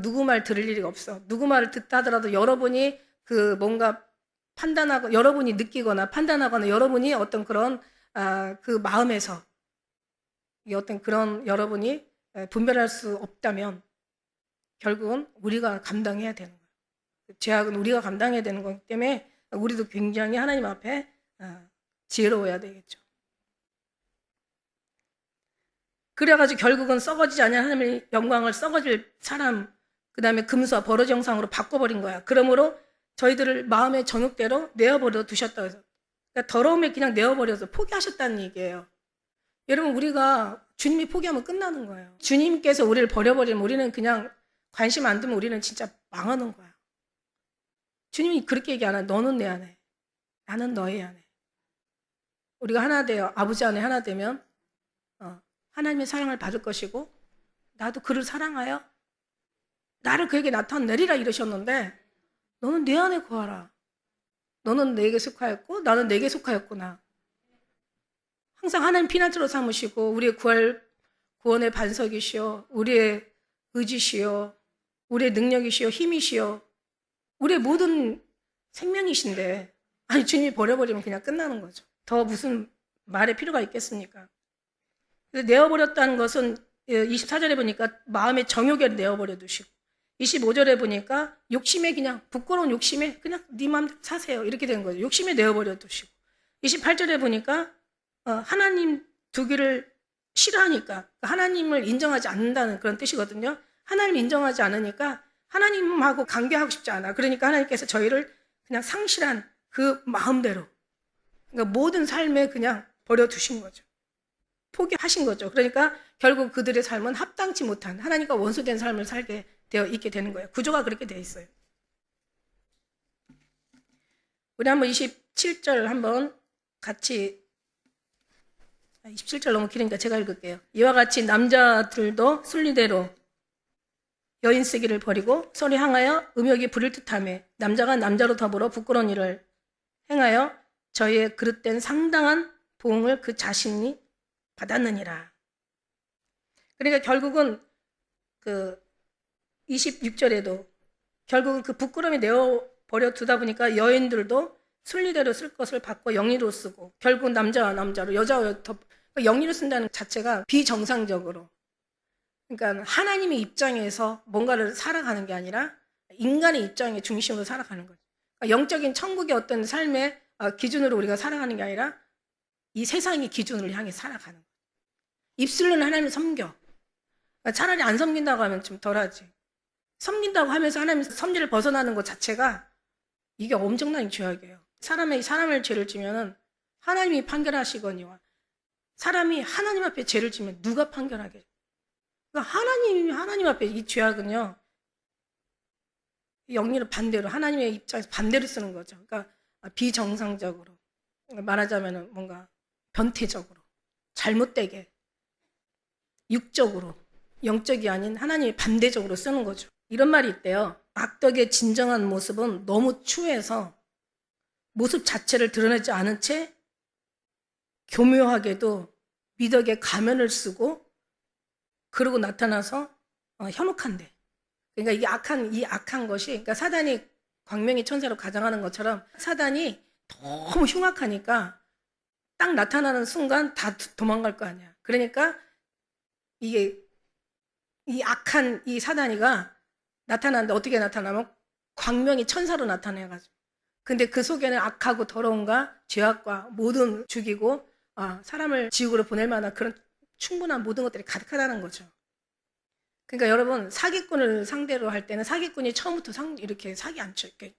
누구 말 들을 일이 없어. 누구 말을 듣다 하더라도 여러분이 그 뭔가 판단하고 여러분이 느끼거나 판단하거나 여러분이 어떤 그런 그 마음에서 어떤 그런 여러분이 분별할 수 없다면 결국은 우리가 감당해야 되는 거예요. 죄악은 우리가 감당해야 되는 거기 때문에 우리도 굉장히 하나님 앞에 지혜로워야 되겠죠. 그래가지고 결국은 썩어지지 않는 하나님의 영광을 썩어질 사람, 그 다음에 금수와 버러지 형상으로 바꿔버린 거야. 그러므로 저희들을 마음의 정욕대로 내어버려 두셨다고 해서 그러니까 더러움에 그냥 내어버려서 포기하셨다는 얘기예요. 여러분 우리가 주님이 포기하면 끝나는 거예요. 주님께서 우리를 버려버리면 우리는 그냥 관심 안 두면 우리는 진짜 망하는 거야. 주님이 그렇게 얘기 안 해. 너는 내 안에, 나는 너의 안에. 우리가 하나 돼요. 아버지 안에 하나 되면 하나님의 사랑을 받을 것이고 나도 그를 사랑하여 나를 그에게 나타내리라 이러셨는데 너는 내 안에 거하라. 너는 내게 속하였고 나는 내게 속하였구나. 항상 하나님 피난처로 삼으시고 우리의 구원의 반석이시여 우리의 의지시여 우리의 능력이시여 힘이시여 우리의 모든 생명이신데 아니 주님이 버려버리면 그냥 끝나는 거죠. 더 무슨 말의 필요가 있겠습니까? 내어버렸다는 것은 24절에 보니까 마음의 정욕에 내어버려 두시고 25절에 보니까 욕심에 그냥 부끄러운 욕심에 그냥 네 마음 사세요 이렇게 되는 거죠. 욕심에 내어버려 두시고 28절에 보니까 하나님 두기를 싫어하니까 하나님을 인정하지 않는다는 그런 뜻이거든요. 하나님을 인정하지 않으니까 하나님하고 관계하고 싶지 않아. 그러니까 하나님께서 저희를 그냥 상실한 그 마음대로 그러니까 모든 삶에 그냥 버려두신 거죠. 포기하신 거죠. 그러니까 결국 그들의 삶은 합당치 못한 하나님과 원수된 삶을 살게 되어 있게 되는 거예요. 구조가 그렇게 되어 있어요. 우리 한번 27절 한번 같이 27절 너무 길으니까 제가 읽을게요. 이와 같이 남자들도 순리대로 여인 쓰기를 버리고 서로 향하여 음욕이 부릴 듯하며 남자가 남자로 더불어 부끄러운 일을 행하여 저희의 그릇된 상당한 보응을 그 자신이 받았느니라. 그러니까 결국은 그 26절에도 결국은 그 부끄러움이 내어버려 두다 보니까 여인들도 순리대로 쓸 것을 바꿔 영리로 쓰고, 결국 남자와 남자로, 여자와 여자, 영리로 쓴다는 자체가 비정상적으로, 그러니까 하나님의 입장에서 뭔가를 살아가는 게 아니라 인간의 입장의 중심으로 살아가는 거죠. 그러니까 영적인 천국의 어떤 삶의 기준으로 우리가 살아가는 게 아니라 이 세상의 기준을 향해 살아가는 거예요. 입술로는 하나님을 섬겨. 차라리 안 섬긴다고 하면 좀 덜하지. 섬긴다고 하면서 하나님 섭리를 벗어나는 것 자체가 이게 엄청난 죄악이에요. 사람을 죄를 지면은 하나님이 판결하시거니와, 사람이 하나님 앞에 죄를 지면 누가 판결하게? 그러니까 하나님 앞에 이 죄악은요, 영리를 반대로, 하나님의 입장에서 반대로 쓰는 거죠. 그러니까 비정상적으로, 말하자면 뭔가 변태적으로, 잘못되게, 육적으로, 영적이 아닌 하나님의 반대적으로 쓰는 거죠. 이런 말이 있대요. 악덕의 진정한 모습은 너무 추해서 모습 자체를 드러내지 않은 채 교묘하게도 미덕의 가면을 쓰고 그러고 나타나서 현혹한데. 그러니까 이 악한 것이, 그러니까 사단이 광명의 천사로 가장하는 것처럼 사단이 너무 흉악하니까 딱 나타나는 순간 다 도망갈 거 아니야. 그러니까 이게 이 악한 이 사단이가 나타나는데 어떻게 나타나면 광명의 천사로 나타내가지고, 근데 그 속에는 악하고 더러움과 죄악과 모든 죽이고 사람을 지옥으로 보낼 만한 그런 충분한 모든 것들이 가득하다는 거죠. 그러니까 여러분, 사기꾼을 상대로 할 때는 사기꾼이 처음부터 이렇게 사기 안 쳐. 이렇게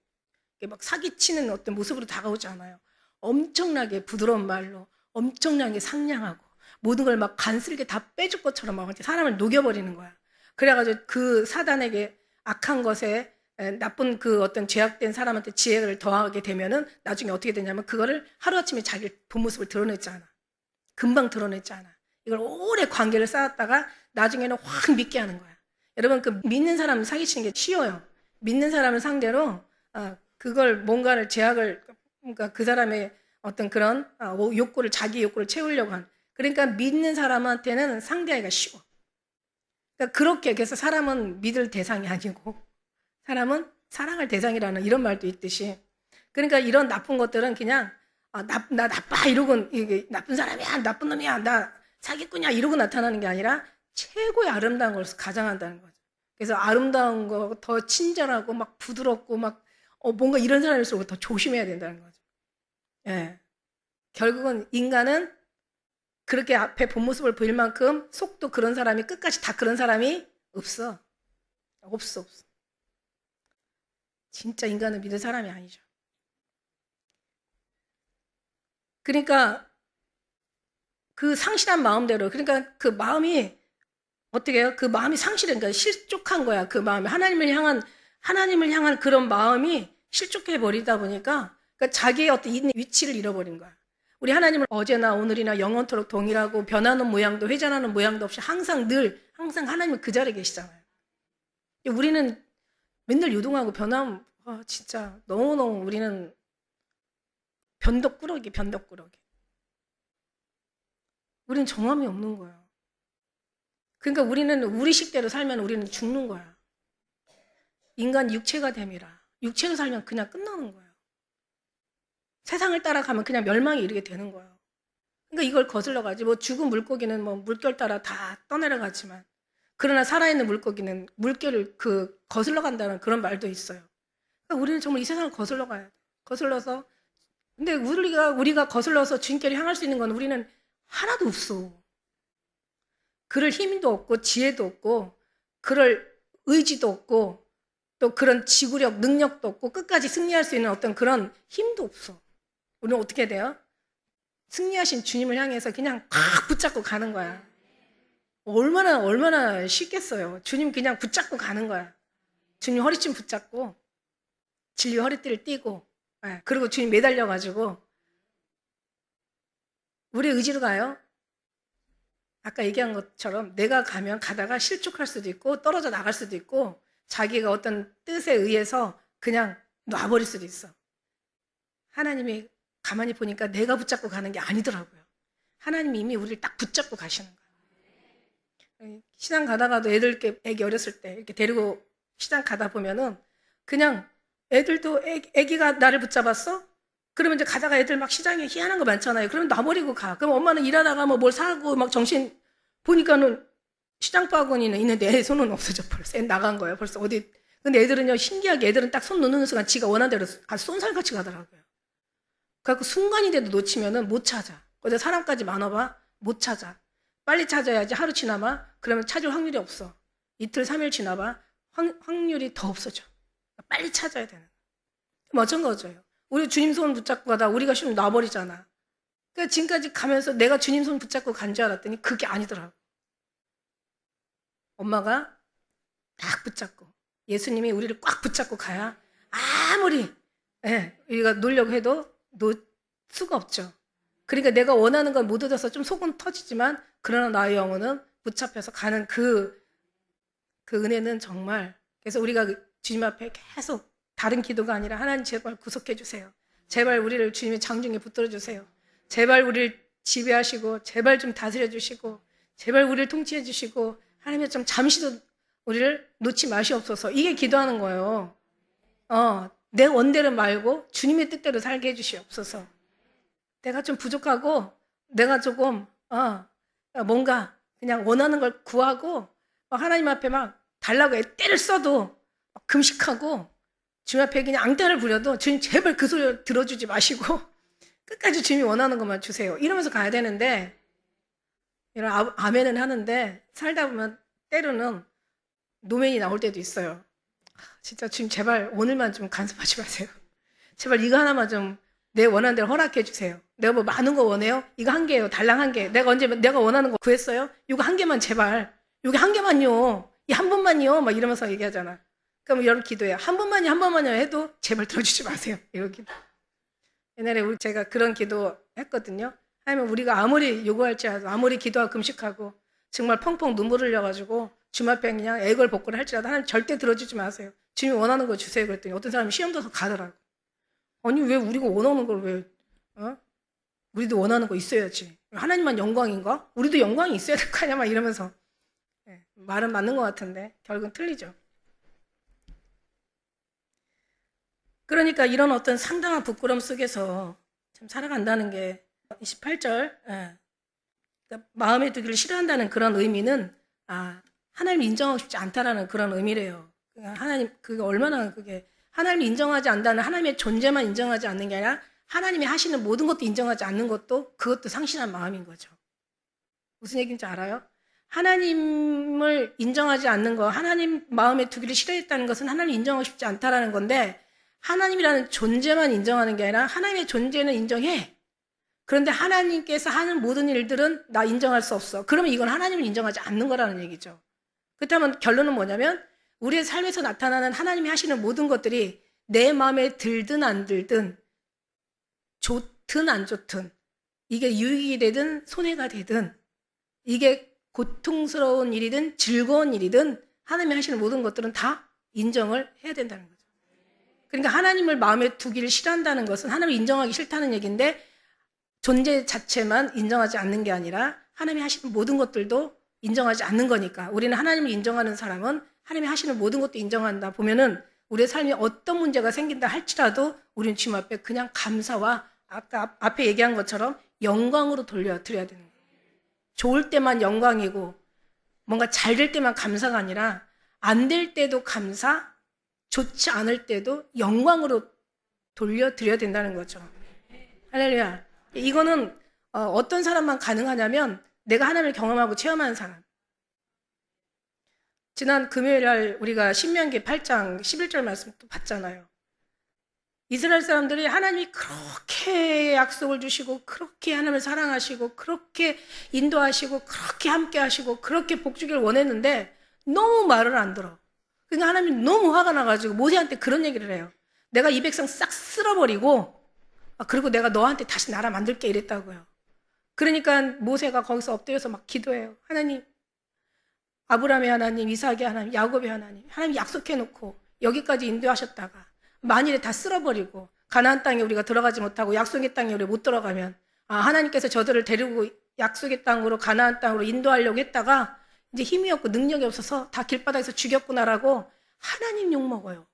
막 사기치는 어떤 모습으로 다가오지 않아요. 엄청나게 부드러운 말로, 엄청나게 상냥하고, 모든 걸 막 간쓸게 다 빼줄 것처럼 막 사람을 녹여버리는 거야. 그래가지고 그 사단에게 악한 것에 나쁜 그 어떤 죄악된 사람한테 지혜를 더하게 되면은 나중에 어떻게 되냐면 그거를 하루아침에 자기 본 모습을 드러내지 않아. 금방 드러내지 않아. 이걸 오래 관계를 쌓았다가 나중에는 확 믿게 하는 거야. 여러분, 그 믿는 사람 사기치는 게 쉬워요. 믿는 사람을 상대로 그걸 뭔가를 그러니까 그 사람의 어떤 그런 욕구를, 자기 욕구를 채우려고 하는. 그러니까 믿는 사람한테는 상대하기가 쉬워. 그러니까 그래서 사람은 믿을 대상이 아니고 사람은 사랑할 대상이라는 이런 말도 있듯이, 그러니까 이런 나쁜 것들은 그냥 나 나빠 이러고, 이게 나쁜 사람이야, 나쁜 놈이야, 나 사기꾼이야 이러고 나타나는 게 아니라 최고의 아름다운 것을 가장한다는 거죠. 그래서 아름다운 거, 더 친절하고 막 부드럽고 막 뭔가 이런 사람일수록 더 조심해야 된다는 거죠. 예. 결국은 인간은 그렇게 앞에 본 모습을 보일 만큼 속도 그런 사람이 끝까지 다 그런 사람이 없어. 없어. 진짜 인간은 믿을 사람이 아니죠. 그러니까 그 상실한 마음대로, 그러니까 그 마음이 어떻게 해요? 그 마음이 상실해. 실족한 거야. 그 마음이 하나님을 향한 그런 마음이 실족해 버리다 보니까, 그러니까 자기의 어떤 있는 위치를 잃어버린 거야. 우리 하나님을 어제나 오늘이나 영원토록 동일하고 변하는 모양도 회전하는 모양도 없이 항상 하나님은 그 자리에 계시잖아요. 우리는 맨날 요동하고 변하면 진짜 너무너무 우리는 변덕꾸러기. 우리는 정함이 없는 거예요. 그러니까 우리는 우리 식대로 살면 우리는 죽는 거야. 인간 육체가 됨이라. 육체로 살면 그냥 끝나는 거예요. 세상을 따라가면 그냥 멸망에 이르게 되는 거예요. 그러니까 이걸 거슬러 가지. 뭐 죽은 물고기는 뭐 물결 따라 다 떠내려가지만, 그러나 살아있는 물고기는 물결을 거슬러 간다는 그런 말도 있어요. 그러니까 우리는 정말 이 세상을 거슬러 가야 돼. 거슬러서. 근데 우리가 거슬러서 주님께로 향할 수 있는 건 우리는 하나도 없어. 그럴 힘도 없고 지혜도 없고 그럴 의지도 없고 또 그런 지구력, 능력도 없고 끝까지 승리할 수 있는 어떤 그런 힘도 없어. 우리는 어떻게 돼요? 승리하신 주님을 향해서 그냥 팍 붙잡고 가는 거야. 얼마나 쉽겠어요. 주님 그냥 붙잡고 가는 거야. 주님 허리춤 붙잡고 진리 허리띠를 띠고, 그리고 주님 매달려가지고 우리 의지로 가요. 아까 얘기한 것처럼 내가 가면 가다가 실족할 수도 있고 떨어져 나갈 수도 있고 자기가 어떤 뜻에 의해서 그냥 놔버릴 수도 있어. 하나님이 가만히 보니까 내가 붙잡고 가는 게 아니더라고요. 하나님이 이미 우리를 딱 붙잡고 가시는 거예요. 시장 가다가도 애기 어렸을 때 이렇게 데리고 시장 가다 보면은 그냥 애들도 애기가 나를 붙잡았어? 그러면 이제 가다가 애들 막 시장에 희한한 거 많잖아요. 그러면 놔버리고 가. 그럼 엄마는 일하다가 뭐 뭘 사고 막 정신 보니까는 시장 바구니는 있는데 애 손은 없어져 벌써. 애 나간 거예요. 벌써 어디. 근데 애들은요, 신기하게 애들은 딱 손 놓는 순간 지가 원하는 대로 아주 쏜살같이 가더라고요. 그래갖고 순간이라도 놓치면은 못 찾아. 어디 사람까지 많아봐. 못 찾아. 빨리 찾아야지 하루 지나봐. 그러면 찾을 확률이 없어. 이틀, 3일 지나봐. 확률이 더 없어져. 빨리 찾아야 되는. 마찬가지예요. 우리 주님 손 붙잡고 가다 우리가 쉬면 놔버리잖아. 그러니까 지금까지 가면서 내가 주님 손 붙잡고 간 줄 알았더니 그게 아니더라고. 엄마가 딱 붙잡고 예수님이 우리를 꽉 붙잡고 가야 아무리 우리가 놓으려고 해도 놓을 수가 없죠. 그러니까 내가 원하는 건 못 얻어서 좀 속은 터지지만 그러나 나의 영혼은 붙잡혀서 가는 그 은혜는 정말. 그래서 우리가 주님 앞에 계속 다른 기도가 아니라 하나님 제발 구속해 주세요. 제발 우리를 주님의 장중에 붙들어 주세요. 제발 우리를 지배하시고 제발 좀 다스려 주시고 제발 우리를 통치해 주시고 하나님의 좀 잠시도 우리를 놓지 마시옵소서. 이게 기도하는 거예요. 내 원대로 말고 주님의 뜻대로 살게 해주시옵소서. 내가 좀 부족하고 내가 조금 뭔가 그냥 원하는 걸 구하고 하나님 앞에 막 달라고 때를 써도 금식하고 주님 앞에 그냥 앙탈을 부려도 주님 제발 그 소리 들어주지 마시고 끝까지 주님이 원하는 것만 주세요. 이러면서 가야 되는데 이런 아멘은 하는데 살다 보면 때로는 노멘이 나올 때도 있어요. 진짜 주님 제발 오늘만 좀 간섭하지 마세요. 제발 이거 하나만 좀 내 원하는 대로 허락해 주세요. 내가 뭐 많은 거 원해요? 이거 한 개예요. 달랑 한 개. 내가 언제 내가 원하는 거 구했어요? 이거 한 개만 제발. 여기 한 개만요. 이 한 번만요. 막 이러면서 얘기하잖아. 그럼 이런 기도해요. 한 번만요 해도 제발 들어주지 마세요. 이런 기도. 옛날에 제가 그런 기도 했거든요. 하나님 우리가 아무리 요구할지라도 아무리 기도하고 금식하고 정말 펑펑 눈물 흘려가지고 주님 앞에 그냥 애걸복걸 할지라도 하나님 절대 들어주지 마세요. 주님이 원하는 거 주세요. 그랬더니 어떤 사람이 시험 들어서 가더라고. 아니 왜 우리가 원하는 걸 왜 우리도 원하는 거 있어야지. 하나님만 영광인가? 우리도 영광이 있어야 될 거 아니야? 막 이러면서 말은 맞는 것 같은데 결국은 틀리죠. 그러니까 이런 어떤 상당한 부끄러움 속에서 참 살아간다는 게 28절 그러니까 마음에 두기를 싫어한다는 그런 의미는 하나님을 인정하고 싶지 않다라는 그런 의미래요. 그러니까 하나님 그게 얼마나 그게 하나님을 인정하지 않는다는 하나님의 존재만 인정하지 않는 게 아니라 하나님이 하시는 모든 것도 인정하지 않는 것도 그것도 상실한 마음인 거죠. 무슨 얘기인지 알아요? 하나님을 인정하지 않는 거, 하나님 마음에 두기를 싫어했다는 것은 하나님을 인정하고 싶지 않다라는 건데 하나님이라는 존재만 인정하는 게 아니라 하나님의 존재는 인정해. 그런데 하나님께서 하는 모든 일들은 나 인정할 수 없어. 그러면 이건 하나님을 인정하지 않는 거라는 얘기죠. 그렇다면 결론은 뭐냐면 우리의 삶에서 나타나는 하나님이 하시는 모든 것들이 내 마음에 들든 안 들든 좋든 안 좋든 이게 유익이 되든 손해가 되든 이게 고통스러운 일이든 즐거운 일이든 하나님이 하시는 모든 것들은 다 인정을 해야 된다는 거죠. 그러니까 하나님을 마음에 두기를 싫어한다는 것은 하나님을 인정하기 싫다는 얘기인데 존재 자체만 인정하지 않는 게 아니라 하나님이 하시는 모든 것들도 인정하지 않는 거니까 우리는 하나님을 인정하는 사람은 하나님이 하시는 모든 것도 인정한다 보면은 우리의 삶에 어떤 문제가 생긴다 할지라도 우리는 주님 앞에 그냥 감사와 아까 앞에 얘기한 것처럼 영광으로 돌려드려야 되는 거예요. 좋을 때만 영광이고 뭔가 잘 될 때만 감사가 아니라 안 될 때도 감사, 좋지 않을 때도 영광으로 돌려드려야 된다는 거죠. 할렐루야. 이거는 어떤 사람만 가능하냐면 내가 하나님을 경험하고 체험하는 사람. 지난 금요일 날 우리가 신명기 8장 11절 말씀 또 봤잖아요. 이스라엘 사람들이 하나님이 그렇게 약속을 주시고 그렇게 하나님을 사랑하시고 그렇게 인도하시고 그렇게 함께 하시고 그렇게 복주기를 원했는데 너무 말을 안 들어. 그러니까 하나님이 너무 화가 나가지고 모세한테 그런 얘기를 해요. 내가 이 백성 싹 쓸어버리고 그리고 내가 너한테 다시 나라 만들게 이랬다고요. 그러니까 모세가 거기서 엎드려서 막 기도해요. 하나님, 아브라함의 하나님, 이삭의 하나님, 야곱의 하나님, 하나님 약속해놓고 여기까지 인도하셨다가 만일에 다 쓸어버리고 가나안 땅에 우리가 들어가지 못하고 약속의 땅에 우리 못 들어가면 하나님께서 저들을 데리고 약속의 땅으로 가나안 땅으로 인도하려고 했다가 이제 힘이 없고 능력이 없어서 다 길바닥에서 죽였구나라고 하나님 욕먹어요.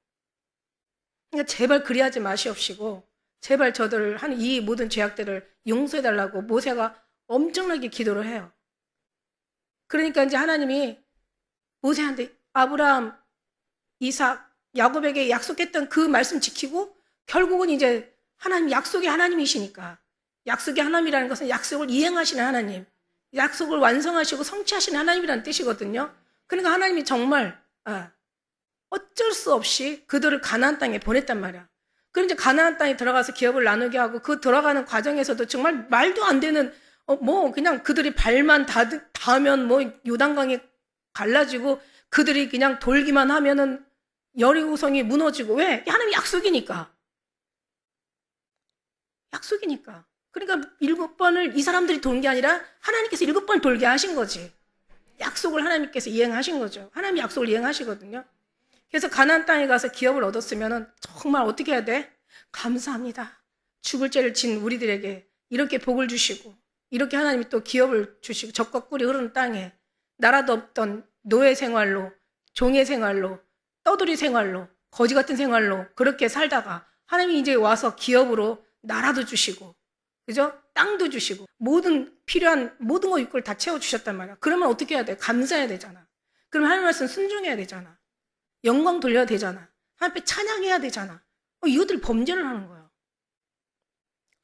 그러니까 제발 그리하지 마시옵시고 제발 저들을 한 이 모든 죄악들을 용서해달라고 모세가 엄청나게 기도를 해요. 그러니까 이제 하나님이 모세한테 아브라함, 이삭, 야곱에게 약속했던 그 말씀 지키고 결국은 이제 하나님 약속의 하나님이시니까 약속의 하나님이라는 것은 약속을 이행하시는 하나님, 약속을 완성하시고 성취하시는 하나님이라는 뜻이거든요. 그러니까 하나님이 정말 어쩔 수 없이 그들을 가나안 땅에 보냈단 말이야. 그럼 이제 가나안 땅에 들어가서 기업을 나누게 하고 그 들어가는 과정에서도 정말 말도 안 되는 뭐 그냥 그들이 발만 닿으면 뭐 요단강에 갈라지고 그들이 그냥 돌기만 하면은 여리고성이 무너지고 왜? 하나님 약속이니까. 약속이니까. 그러니까 7번을 이 사람들이 돈 게 아니라 하나님께서 7번을 돌게 하신 거지. 약속을 하나님께서 이행하신 거죠. 하나님 약속을 이행하시거든요. 그래서 가나안 땅에 가서 기업을 얻었으면은 정말 어떻게 해야 돼? 감사합니다. 죽을 죄를 진 우리들에게 이렇게 복을 주시고 이렇게 하나님이 또 기업을 주시고 젖과 꿀이 흐르는 땅에 나라도 없던 노예 생활로 종의 생활로 떠돌이 생활로 거지 같은 생활로 그렇게 살다가 하나님이 이제 와서 기업으로 나라도 주시고 그죠? 땅도 주시고 모든 필요한 모든 거 이걸 다 채워주셨단 말이야. 그러면 어떻게 해야 돼? 감사해야 되잖아. 그럼 하나님 말씀 순종해야 되잖아. 영광 돌려야 되잖아. 하나님 앞에 찬양해야 되잖아. 이것들 범죄를 하는 거야.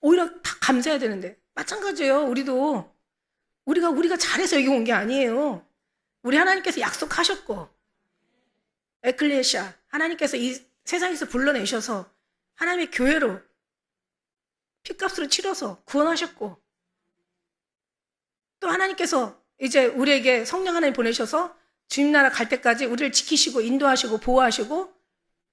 오히려 다 감사해야 되는데 마찬가지예요. 우리도 우리가 잘해서 여기 온 게 아니에요. 우리 하나님께서 약속하셨고 에클레시아 하나님께서 이 세상에서 불러내셔서 하나님의 교회로 피값으로 치러서 구원하셨고 또 하나님께서 이제 우리에게 성령 하나님 보내셔서 주님 나라 갈 때까지 우리를 지키시고 인도하시고 보호하시고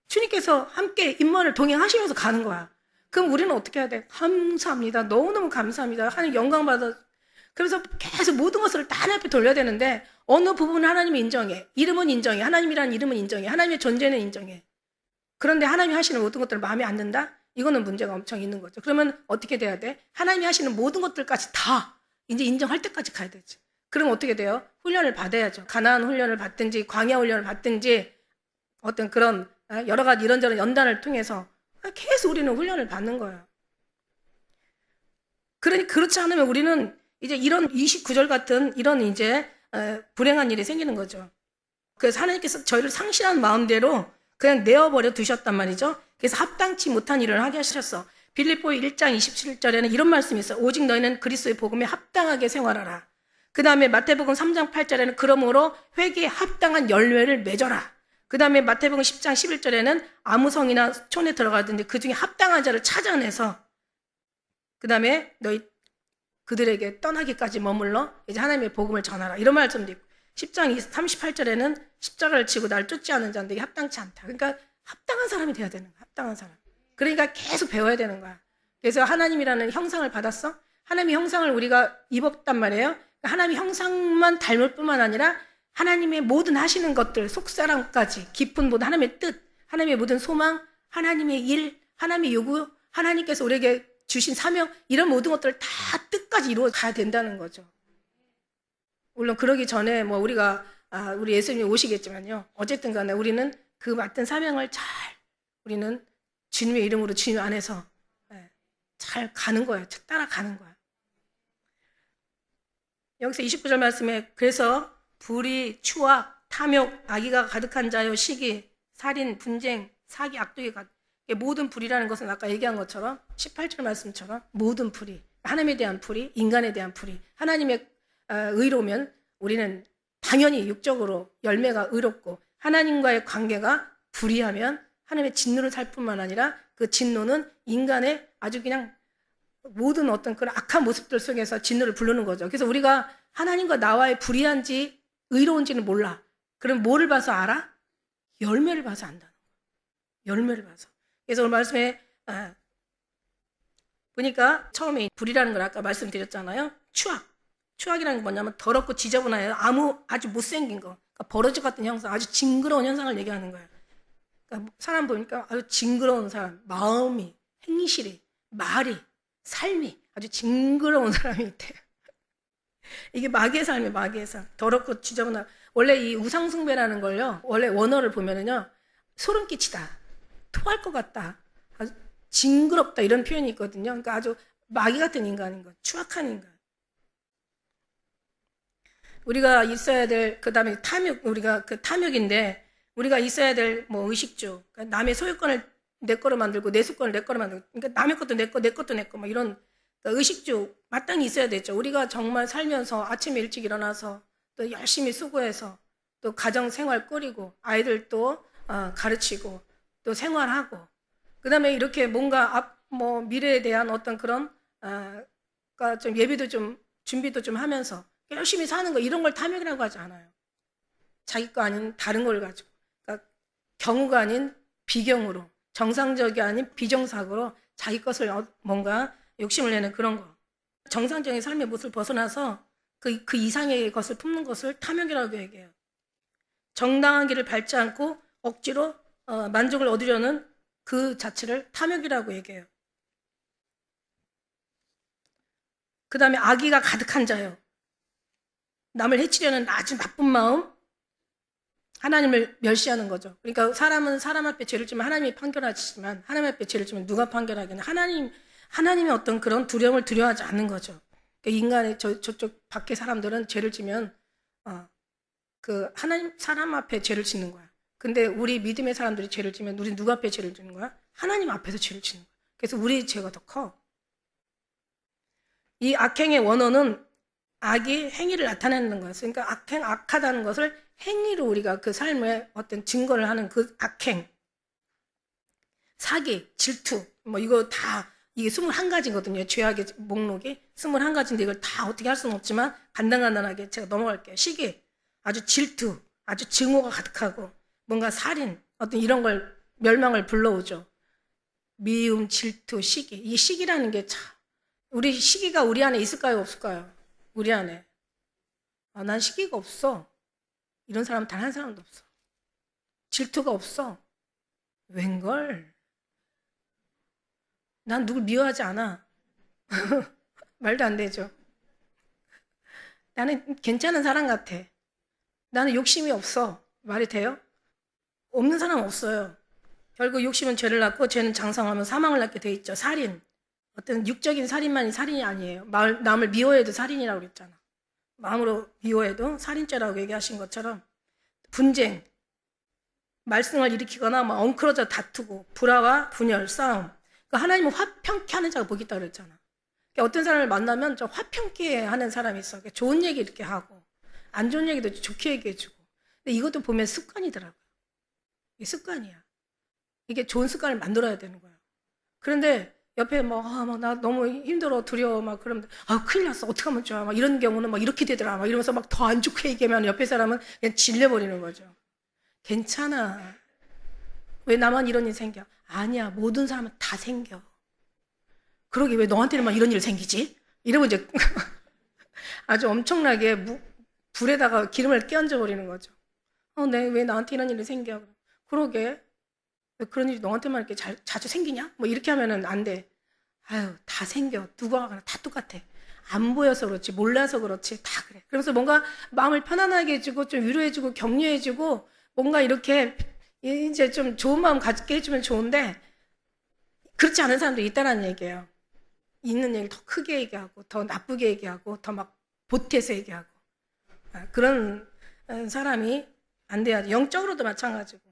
주님께서 함께 임무를 동행하시면서 가는 거야. 그럼 우리는 어떻게 해야 돼? 감사합니다. 너무너무 감사합니다. 하나님 영광 받아. 그래서 계속 모든 것을 다 하나님 앞에 돌려야 되는데 어느 부분은 하나님이 인정해. 이름은 인정해. 하나님이라는 이름은 인정해. 하나님의 존재는 인정해. 그런데 하나님이 하시는 모든 것들 마음에 안 든다? 이거는 문제가 엄청 있는 거죠. 그러면 어떻게 돼야 돼? 하나님이 하시는 모든 것들까지 다 이제 인정할 때까지 가야 되지. 그럼 어떻게 돼요? 훈련을 받아야죠. 가나안 훈련을 받든지 광야 훈련을 받든지 어떤 그런 여러 가지 이런저런 연단을 통해서 계속 우리는 훈련을 받는 거예요. 그러니 그렇지 않으면 우리는 이제 이런 29절 같은 이런 이제 불행한 일이 생기는 거죠. 그래서 하나님께서 저희를 상실한 마음대로 그냥 내어버려 두셨단 말이죠. 그래서 합당치 못한 일을 하게 하셨어. 빌립보 1장 27절에는 이런 말씀이 있어요. 오직 너희는 그리스도의 복음에 합당하게 생활하라. 그 다음에 마태복음 3장 8절에는 그러므로 회개에 합당한 열매를 맺어라. 그 다음에 마태복음 10장 11절에는 아무 성이나 촌에 들어가든지 그 중에 합당한 자를 찾아내서 그 다음에 너희 그들에게 떠나기까지 머물러 이제 하나님의 복음을 전하라. 이런 말씀도 있고 10장 38절에는 십자가를 지고 날 쫓지 않은 자들에게 합당치 않다. 그러니까 합당한 사람이 돼야 되는 거야. 합당한 사람. 그러니까 계속 배워야 되는 거야. 그래서 하나님이라는 형상을 받았어. 하나님의 형상을 우리가 입었단 말이에요. 하나님의 형상만 닮을 뿐만 아니라 하나님의 모든 하시는 것들, 속사랑까지 깊은 모든 하나님의 뜻, 하나님의 모든 소망, 하나님의 일, 하나님의 요구, 하나님께서 우리에게 주신 사명 이런 모든 것들을 다 뜻까지 이루어 가야 된다는 거죠. 물론 그러기 전에 뭐 우리가 우리 예수님이 오시겠지만요. 어쨌든 간에 우리는 그 맡은 사명을 잘 우리는 주님의 이름으로 주님 안에서 잘 가는 거예요. 따라가는 거예요. 여기서 29절 말씀에 그래서 불의, 추악, 탐욕, 악의가 가득한 자요, 시기, 살인, 분쟁, 사기, 악독이 모든 불의라는 것은 아까 얘기한 것처럼 18절 말씀처럼 모든 불의, 하나님에 대한 불의, 인간에 대한 불의, 하나님의 의로우면 우리는 당연히 육적으로 열매가 의롭고 하나님과의 관계가 불의하면 하나님의 진노를 살 뿐만 아니라 그 진노는 인간의 아주 그냥 모든 어떤 그런 악한 모습들 속에서 진노를 부르는 거죠. 그래서 우리가 하나님과 나와의 불의한지 의로운지는 몰라. 그럼 뭐를 봐서 알아? 열매를 봐서 안다는 거예요. 열매를 봐서. 그래서 오늘 말씀에 보니까 처음에 불이라는 걸 아까 말씀드렸잖아요. 추악이라는 건 뭐냐면 더럽고 지저분해요. 아주 못생긴 거. 그러니까 버러지 같은 형상, 아주 징그러운 현상을 얘기하는 거예요. 그러니까 사람 보니까 아주 징그러운 사람, 마음이, 행실이, 말이, 삶이 아주 징그러운 사람이 있대요. 이게 마귀의 삶이에요. 마귀의 삶. 더럽고 지저분한. 원래 이 우상숭배라는 걸요. 원래 원어를 보면은요. 소름 끼치다. 토할 것 같다. 아주 징그럽다. 이런 표현이 있거든요. 그러니까 아주 마귀 같은 인간인 거예요. 추악한 인간. 우리가 있어야 될, 그 다음에 탐욕, 우리가 그 탐욕인데, 우리가 있어야 될 뭐 의식주. 그러니까 남의 소유권을 내 거로 만들고, 내 소유권을 내 거로 만들고, 그러니까 남의 것도 내 거, 내 것도 내 거, 뭐 이런 그러니까 의식주 마땅히 있어야 되죠. 우리가 정말 살면서 아침에 일찍 일어나서 또 열심히 수고해서 또 가정 생활 꾸리고, 아이들 또 가르치고, 또 생활하고, 그 다음에 이렇게 뭔가 뭐 미래에 대한 어떤 그런, 그러니까 좀 예비도 좀, 준비도 좀 하면서 열심히 사는 거, 이런 걸 탐욕이라고 하지 않아요. 자기 거 아닌 다른 걸 가지고. 그러니까 경우가 아닌 비경우로, 정상적이 아닌 비정상으로 자기 것을 뭔가 욕심을 내는 그런 거. 정상적인 삶의 모습을 벗어나서 그 이상의 것을 품는 것을 탐욕이라고 얘기해요. 정당한 길을 밟지 않고 억지로 만족을 얻으려는 그 자체를 탐욕이라고 얘기해요. 그 다음에 악의가 가득한 자요. 남을 해치려는 아주 나쁜 마음, 하나님을 멸시하는 거죠. 그러니까 사람은 사람 앞에 죄를 지면 하나님이 판결하시지만 하나님 앞에 죄를 지면 누가 판결하겠냐. 하나님의 어떤 그런 두려움을 두려워하지 않는 거죠. 그러니까 인간의 저쪽 밖에 사람들은 죄를 지면 그 하나님 사람 앞에 죄를 짓는 거야. 근데 우리 믿음의 사람들이 죄를 지면 우리 누구 앞에 죄를 짓는 거야? 하나님 앞에서 죄를 짓는 거야. 그래서 우리의 죄가 더 커. 이 악행의 원어는 악이 행위를 나타내는 거였어요. 그러니까 악하다는 것을 행위로 우리가 그 삶의 어떤 증거를 하는 그 악행, 사기, 질투, 뭐 이거 다 이게 21가지거든요. 죄악의 목록이 21가지인데 이걸 다 어떻게 할 수는 없지만 간단하게 제가 넘어갈게요. 시기, 아주 질투, 아주 증오가 가득하고 뭔가 살인, 어떤 이런 걸 멸망을 불러오죠. 미움, 질투, 시기. 이 시기라는 게 참 우리 시기가 우리 안에 있을까요, 없을까요? 우리 안에. 난 시기가 없어. 이런 사람 단 한 사람도 없어. 질투가 없어. 웬걸? 난 누굴 미워하지 않아. 말도 안 되죠. 나는 괜찮은 사람 같아. 나는 욕심이 없어. 말이 돼요? 없는 사람 없어요. 결국 욕심은 죄를 낳고 죄는 장성하면 사망을 낳게 돼 있죠. 살인. 어떤 육적인 살인만이 살인이 아니에요. 남을 미워해도 살인이라고 그랬잖아. 마음으로 미워해도 살인죄라고 얘기하신 것처럼 분쟁, 말썽을 일으키거나 막 엉클어져 다투고 불화와 분열, 싸움. 그러니까 하나님은 화평케 하는 자가 복이 있다고 그랬잖아. 그러니까 어떤 사람을 만나면 좀 화평케 하는 사람이 있어. 그러니까 좋은 얘기 이렇게 하고 안 좋은 얘기도 좋게 얘기해주고. 근데 이것도 보면 습관이더라고요. 이게 습관이야. 이게 좋은 습관을 만들어야 되는 거야. 그런데 옆에 나 너무 힘들어, 두려워, 막 그러면, 큰일 났어. 어떡하면 좋아. 막 이런 경우는 막 이렇게 되더라. 막 이러면서 막 더 안 좋게 얘기하면 옆에 사람은 그냥 질려버리는 거죠. 괜찮아. 왜 나만 이런 일 생겨? 아니야. 모든 사람은 다 생겨. 그러게 왜 너한테는 막 이런 일 생기지? 이러면 이제 아주 엄청나게 불에다가 기름을 끼얹어 버리는 거죠. 왜 나한테 이런 일이 생겨? 그러게. 왜 그런 일이 너한테만 이렇게 자주 생기냐? 뭐 이렇게 하면은 안 돼. 다 생겨. 누가 다 똑같아. 안 보여서 그렇지, 몰라서 그렇지, 다 그래. 그래서 뭔가 마음을 편안하게 해주고, 좀 위로해주고, 격려해주고, 뭔가 이렇게 이제 좀 좋은 마음 갖게 해주면 좋은데, 그렇지 않은 사람도 있다는 얘기예요. 있는 얘기를 더 크게 얘기하고, 더 나쁘게 얘기하고, 더 막 보태서 얘기하고. 그런 사람이 안 돼야지. 영적으로도 마찬가지고.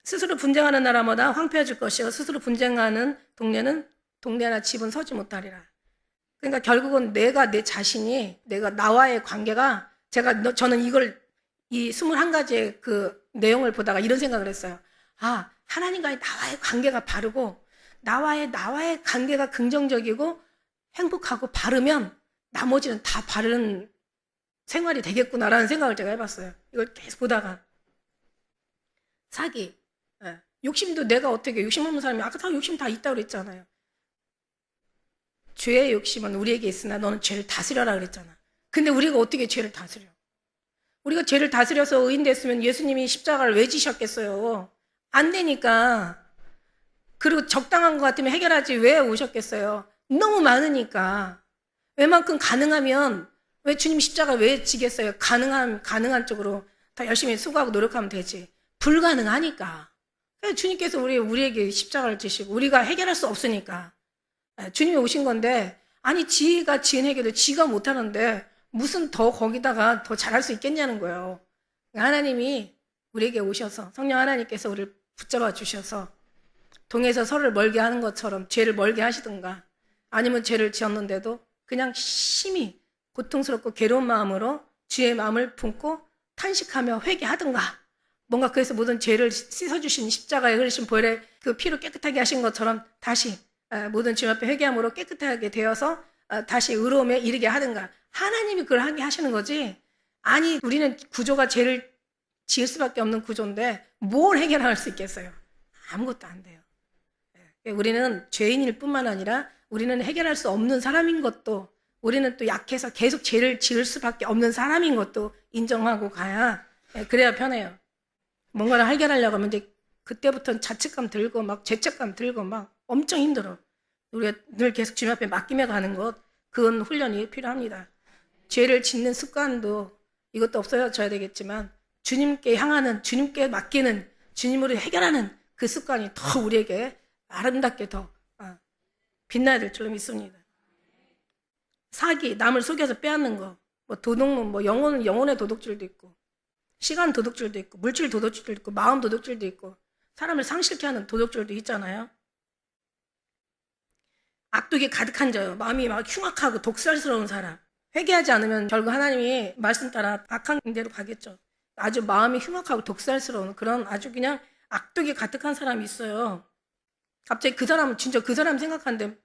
스스로 분쟁하는 나라마다 황폐해질 것이요 스스로 분쟁하는 동네나 집은 서지 못하리라. 그러니까 결국은 내가 내 자신이 내가 나와의 관계가 저는 이 21가지의 그 내용을 보다가 이런 생각을 했어요. 하나님과의 나와의 관계가 바르고 나와의 관계가 긍정적이고 행복하고 바르면 나머지는 다 바른 생활이 되겠구나라는 생각을 제가 해봤어요. 이걸 계속 보다가 사기. 욕심도 내가 어떻게 욕심 없는 사람이 아까 다 욕심 다 있다고 그랬잖아요. 죄의 욕심은 우리에게 있으나 너는 죄를 다스려라 그랬잖아. 근데 우리가 어떻게 죄를 다스려? 우리가 죄를 다스려서 의인 됐으면 예수님이 십자가를 왜 지셨겠어요? 안 되니까. 그리고 적당한 것 같으면 해결하지 왜 오셨겠어요? 너무 많으니까. 웬만큼 가능하면 왜 주님 십자가 왜 지겠어요? 가능한 쪽으로 더 열심히 수고하고 노력하면 되지. 불가능하니까. 주님께서 우리에게 십자가를 지시고 우리가 해결할 수 없으니까 주님이 오신 건데, 아니 지가 지은 해결도 지가 못하는데 무슨 더 거기다가 더 잘할 수 있겠냐는 거예요. 하나님이 우리에게 오셔서, 성령 하나님께서 우리를 붙잡아 주셔서 동에서 서로를 멀게 하는 것처럼 죄를 멀게 하시든가, 아니면 죄를 지었는데도 그냥 심히 고통스럽고 괴로운 마음으로 주의 마음을 품고 탄식하며 회개하든가, 뭔가 그래서 모든 죄를 씻어주신 십자가에 흘리신 보혈의 그 피로 깨끗하게 하신 것처럼 다시 모든 주님 앞에 회개함으로 깨끗하게 되어서 다시 의로움에 이르게 하든가, 하나님이 그걸 하게 하시는 거지. 아니 우리는 구조가 죄를 지을 수밖에 없는 구조인데 뭘 해결할 수 있겠어요? 아무것도 안 돼요. 우리는 죄인일 뿐만 아니라 우리는 해결할 수 없는 사람인 것도, 우리는 또 약해서 계속 죄를 지을 수밖에 없는 사람인 것도 인정하고 가야, 그래야 편해요. 뭔가를 해결하려고 하면 이제 그때부터는 자책감 들고 막 죄책감 들고 막 엄청 힘들어. 우리가 늘 계속 주님 앞에 맡기며 가는 것, 그건 훈련이 필요합니다. 죄를 짓는 습관도 이것도 없어져야 되겠지만, 주님께 향하는, 주님께 맡기는, 주님으로 해결하는 그 습관이 더 우리에게 아름답게 더 빛나야 될 줄로 믿습니다. 사기, 남을 속여서 빼앗는 거, 뭐 도둑놈, 뭐 영혼의 도둑질도 있고, 시간 도둑질도 있고, 물질 도둑질도 있고, 마음 도둑질도 있고, 사람을 상실케 하는 도둑질도 있잖아요. 악독이 가득한 자요, 마음이 막 흉악하고 독살스러운 사람, 회개하지 않으면 결국 하나님이 말씀 따라 악한 대로 가겠죠. 아주 마음이 흉악하고 독살스러운 그런 아주 그냥 악독이 가득한 사람이 있어요. 갑자기 그 사람, 진짜 그 사람 생각하는데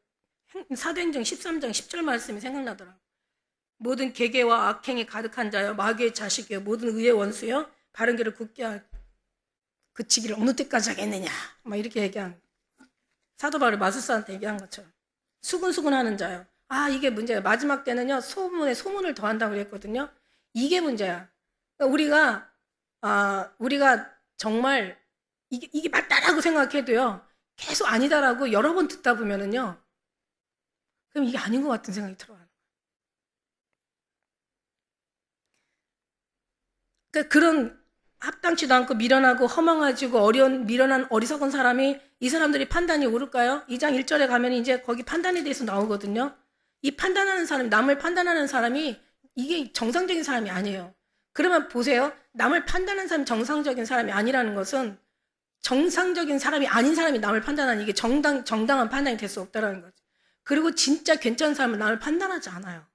사도행전 13장 10절 말씀이 생각나더라고요. 모든 계계와 악행이 가득한 자여, 마귀의 자식이여, 모든 의의 원수여, 바른 길을 굳게 그치기를 어느 때까지 하겠느냐, 막 이렇게 얘기한, 사도 바울이 마술사한테 얘기한 것처럼 수근수근 하는 자요. 이게 문제예요. 마지막 때는요, 소문에 소문을 더한다고 그랬거든요. 이게 문제야. 그러니까 우리가 정말 이게 맞다라고 생각해도요, 계속 아니다라고 여러 번 듣다 보면은요, 그럼 이게 아닌 것 같은 생각이 들어요. 그러니까 그런 합당치도 않고 미련하고 허망해지고 미련한 어리석은 사람이, 이 사람들이 판단이 옳을까요? 2장 1절에 가면 이제 거기 판단에 대해서 나오거든요. 이 판단하는 사람, 남을 판단하는 사람이 이게 정상적인 사람이 아니에요. 그러면 보세요. 남을 판단하는 사람이 정상적인 사람이 아니라는 것은, 정상적인 사람이 아닌 사람이 남을 판단하는, 이게 정당한 판단이 될 수 없다는 거죠. 그리고 진짜 괜찮은 사람은 남을 판단하지 않아요.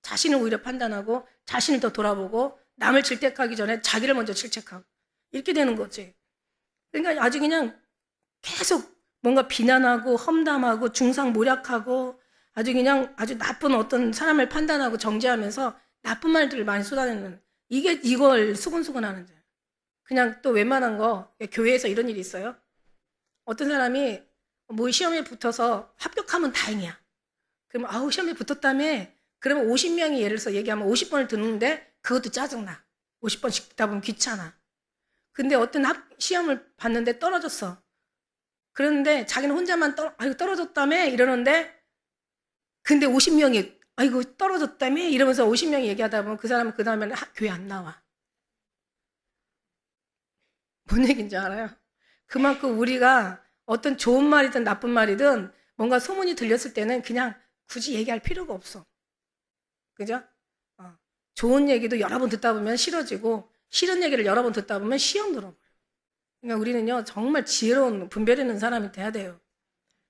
자신을 오히려 판단하고, 자신을 더 돌아보고, 남을 질책하기 전에 자기를 먼저 질책하고, 이렇게 되는 거지. 그러니까 아주 그냥 계속 뭔가 비난하고 험담하고 중상모략하고, 아주 나쁜 어떤 사람을 판단하고 정죄하면서 나쁜 말들을 많이 쏟아내는, 이걸 수근수근 하는 거예요. 그냥 또 웬만한 거, 교회에서 이런 일이 있어요. 어떤 사람이 뭐 시험에 붙어서 합격하면 다행이야. 그러면 시험에 붙었다며, 그러면 50명이 예를 들어서 얘기하면 50번을 듣는데 그것도 짜증나. 50번씩 듣다 보면 귀찮아. 근데 어떤 시험을 봤는데 떨어졌어. 그런데 자기는 혼자만 떨어졌다며 이러는데, 근데 50명이 아이고 떨어졌다며 이러면서 50명이 얘기하다 보면 그 사람은 그 다음에는 교회 안 나와. 뭔 얘기인지 알아요? 그만큼 우리가 어떤 좋은 말이든 나쁜 말이든 뭔가 소문이 들렸을 때는 그냥 굳이 얘기할 필요가 없어. 그죠? 좋은 얘기도 여러 번 듣다 보면 싫어지고, 싫은 얘기를 여러 번 듣다 보면 시험 들어버려요. 그러니까 우리는요, 정말 지혜로운 분별 있는 사람이 돼야 돼요.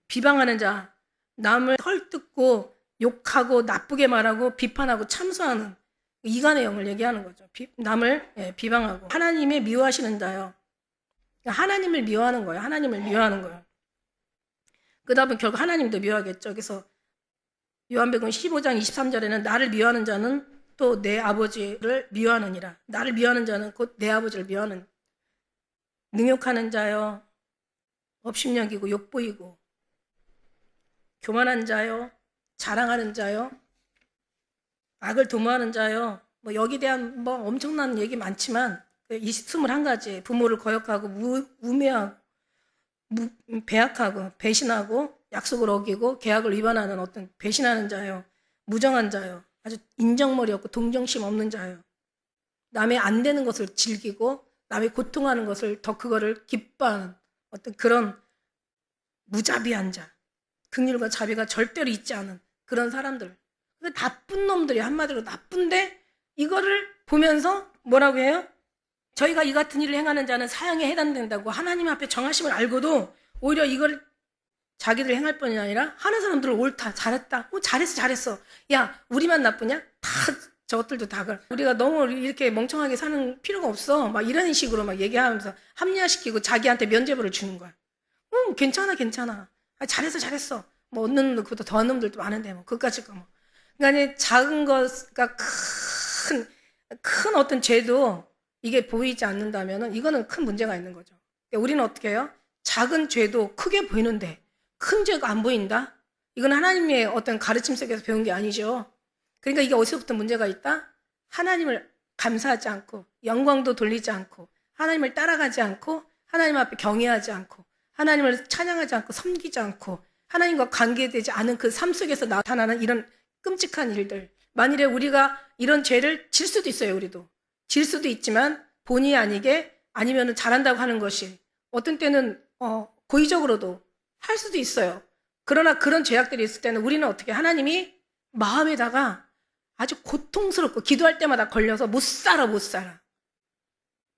비방하는 자, 남을 헐뜯고 욕하고 나쁘게 말하고 비판하고 참소하는 이간의 영을 얘기하는 거죠. 남을 비방하고. 하나님의 미워하시는 자요. 하나님을 미워하는 거예요. 하나님을 미워하는 거예요. 그 다음에 결국 하나님도 미워하겠죠. 그래서 요한복음 15장 23절에는 나를 미워하는 자는 또 내 아버지를 미워하느니라. 나를 미워하는 자는 곧 내 아버지를 미워하는, 능욕하는 자요, 업심여기고 욕보이고 교만한 자요, 자랑하는 자요, 악을 도모하는 자요. 뭐 여기 대한 뭐 엄청난 얘기 많지만 21가지, 부모를 거역하고 우매하고 배약하고 배신하고 약속을 어기고 계약을 위반하는 어떤 배신하는 자요, 무정한 자요, 아주 인정머리 없고 동정심 없는 자요, 남의 안 되는 것을 즐기고 남의 고통하는 것을 더 그거를 기뻐하는 어떤 그런 무자비한 자, 긍휼과 자비가 절대로 있지 않은 그런 사람들. 근데 나쁜 놈들이 한마디로 나쁜데 이거를 보면서 뭐라고 해요? 저희가 이 같은 일을 행하는 자는 사형에 해당된다고 하나님 앞에 정하심을 알고도 오히려 이걸 자기들 행할 뿐이 아니라 하는 사람들은 옳다, 잘했다, 잘했어. 야, 우리만 나쁘냐? 다 저것들도 다 그래. 우리가 너무 이렇게 멍청하게 사는 필요가 없어. 막 이런 식으로 막 얘기하면서 합리화시키고 자기한테 면죄부를 주는 거야. 괜찮아. 아, 잘했어. 뭐 얻는 놈보다 더한 놈들도 많은데 뭐 그까짓 거 뭐. 그러니까 작은 것과 큰 어떤 죄도 이게 보이지 않는다면은 이거는 큰 문제가 있는 거죠. 그러니까 우리는 어떻게 해요? 작은 죄도 크게 보이는데 큰 죄가 안 보인다? 이건 하나님의 어떤 가르침 속에서 배운 게 아니죠. 그러니까 이게 어디서부터 문제가 있다? 하나님을 감사하지 않고 영광도 돌리지 않고 하나님을 따라가지 않고 하나님 앞에 경외하지 않고 하나님을 찬양하지 않고 섬기지 않고 하나님과 관계되지 않은 그 삶 속에서 나타나는 이런 끔찍한 일들. 만일에 우리가 이런 죄를 질 수도 있어요. 우리도. 질 수도 있지만 본의 아니게 아니면 잘한다고 하는 것이 어떤 때는 고의적으로도 할 수도 있어요. 그러나 그런 죄악들이 있을 때는 우리는 어떻게 하나님이 마음에다가 아주 고통스럽고 기도할 때마다 걸려서 못 살아.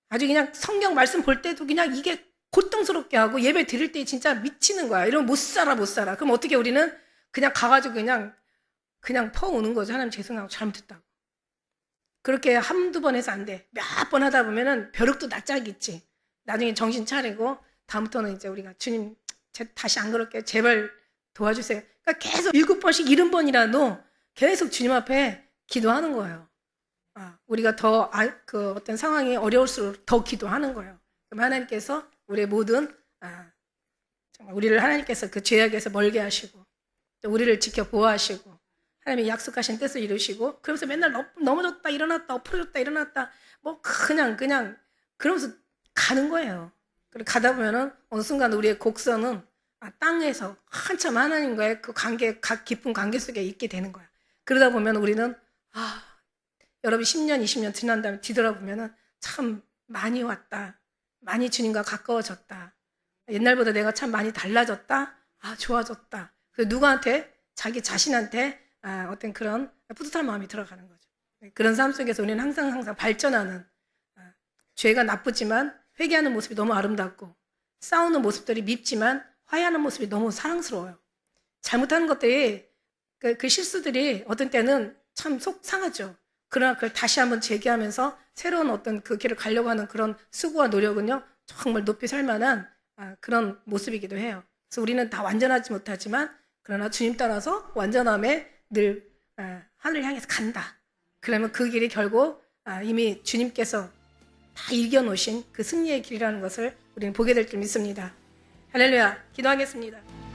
아주 그냥 성경 말씀 볼 때도 그냥 이게 고통스럽게 하고 예배 드릴 때 진짜 미치는 거야. 이러면 못 살아. 그럼 어떻게 우리는 그냥 가가지고 그냥 퍼오는 거죠. 하나님 죄송하고 잘못했다고. 그렇게 한두 번 해서 안 돼. 몇 번 하다 보면은 벼룩도 낯짝이 있지. 나중에 정신 차리고 다음부터는 이제 우리가 주님 다시 안 그럴게요. 제발 도와주세요. 그러니까 계속 7번씩 70번이라도 계속 주님 앞에 기도하는 거예요. 우리가 더 그 어떤 상황이 어려울수록 더 기도하는 거예요. 그럼 하나님께서 우리의 모든 정말 우리를 하나님께서 그 죄악에서 멀게 하시고 또 우리를 지켜 보호하시고 하나님이 약속하신 뜻을 이루시고 그러면서 맨날 넘어졌다 일어났다 엎어졌다 일어났다 뭐 그냥 그러면서 가는 거예요. 그리고 가다 보면은 어느 순간 우리의 곡선은 땅에서 한참 하나님과의 그 관계, 깊은 관계 속에 있게 되는 거야. 그러다 보면 우리는 여러분 10년, 20년 지난 다음에 뒤돌아보면은 참 많이 왔다. 많이 주님과 가까워졌다. 옛날보다 내가 참 많이 달라졌다. 좋아졌다. 그래서 누구한테? 자기 자신한테 어떤 그런 뿌듯한 마음이 들어가는 거죠. 그런 삶 속에서 우리는 항상 발전하는 죄가 나쁘지만 회개하는 모습이 너무 아름답고 싸우는 모습들이 밉지만 화해하는 모습이 너무 사랑스러워요. 잘못하는 것들이 그 실수들이 어떤 때는 참 속 상하죠. 그러나 그걸 다시 한번 재개하면서 새로운 어떤 그 길을 가려고 하는 그런 수고와 노력은요 정말 높이 살 만한 그런 모습이기도 해요. 그래서 우리는 다 완전하지 못하지만 그러나 주님 따라서 완전함에 늘 하늘을 향해서 간다. 그러면 그 길이 결국 이미 주님께서 다 이겨놓으신 그 승리의 길이라는 것을 우리는 보게 될 줄 믿습니다. 할렐루야. 기도하겠습니다.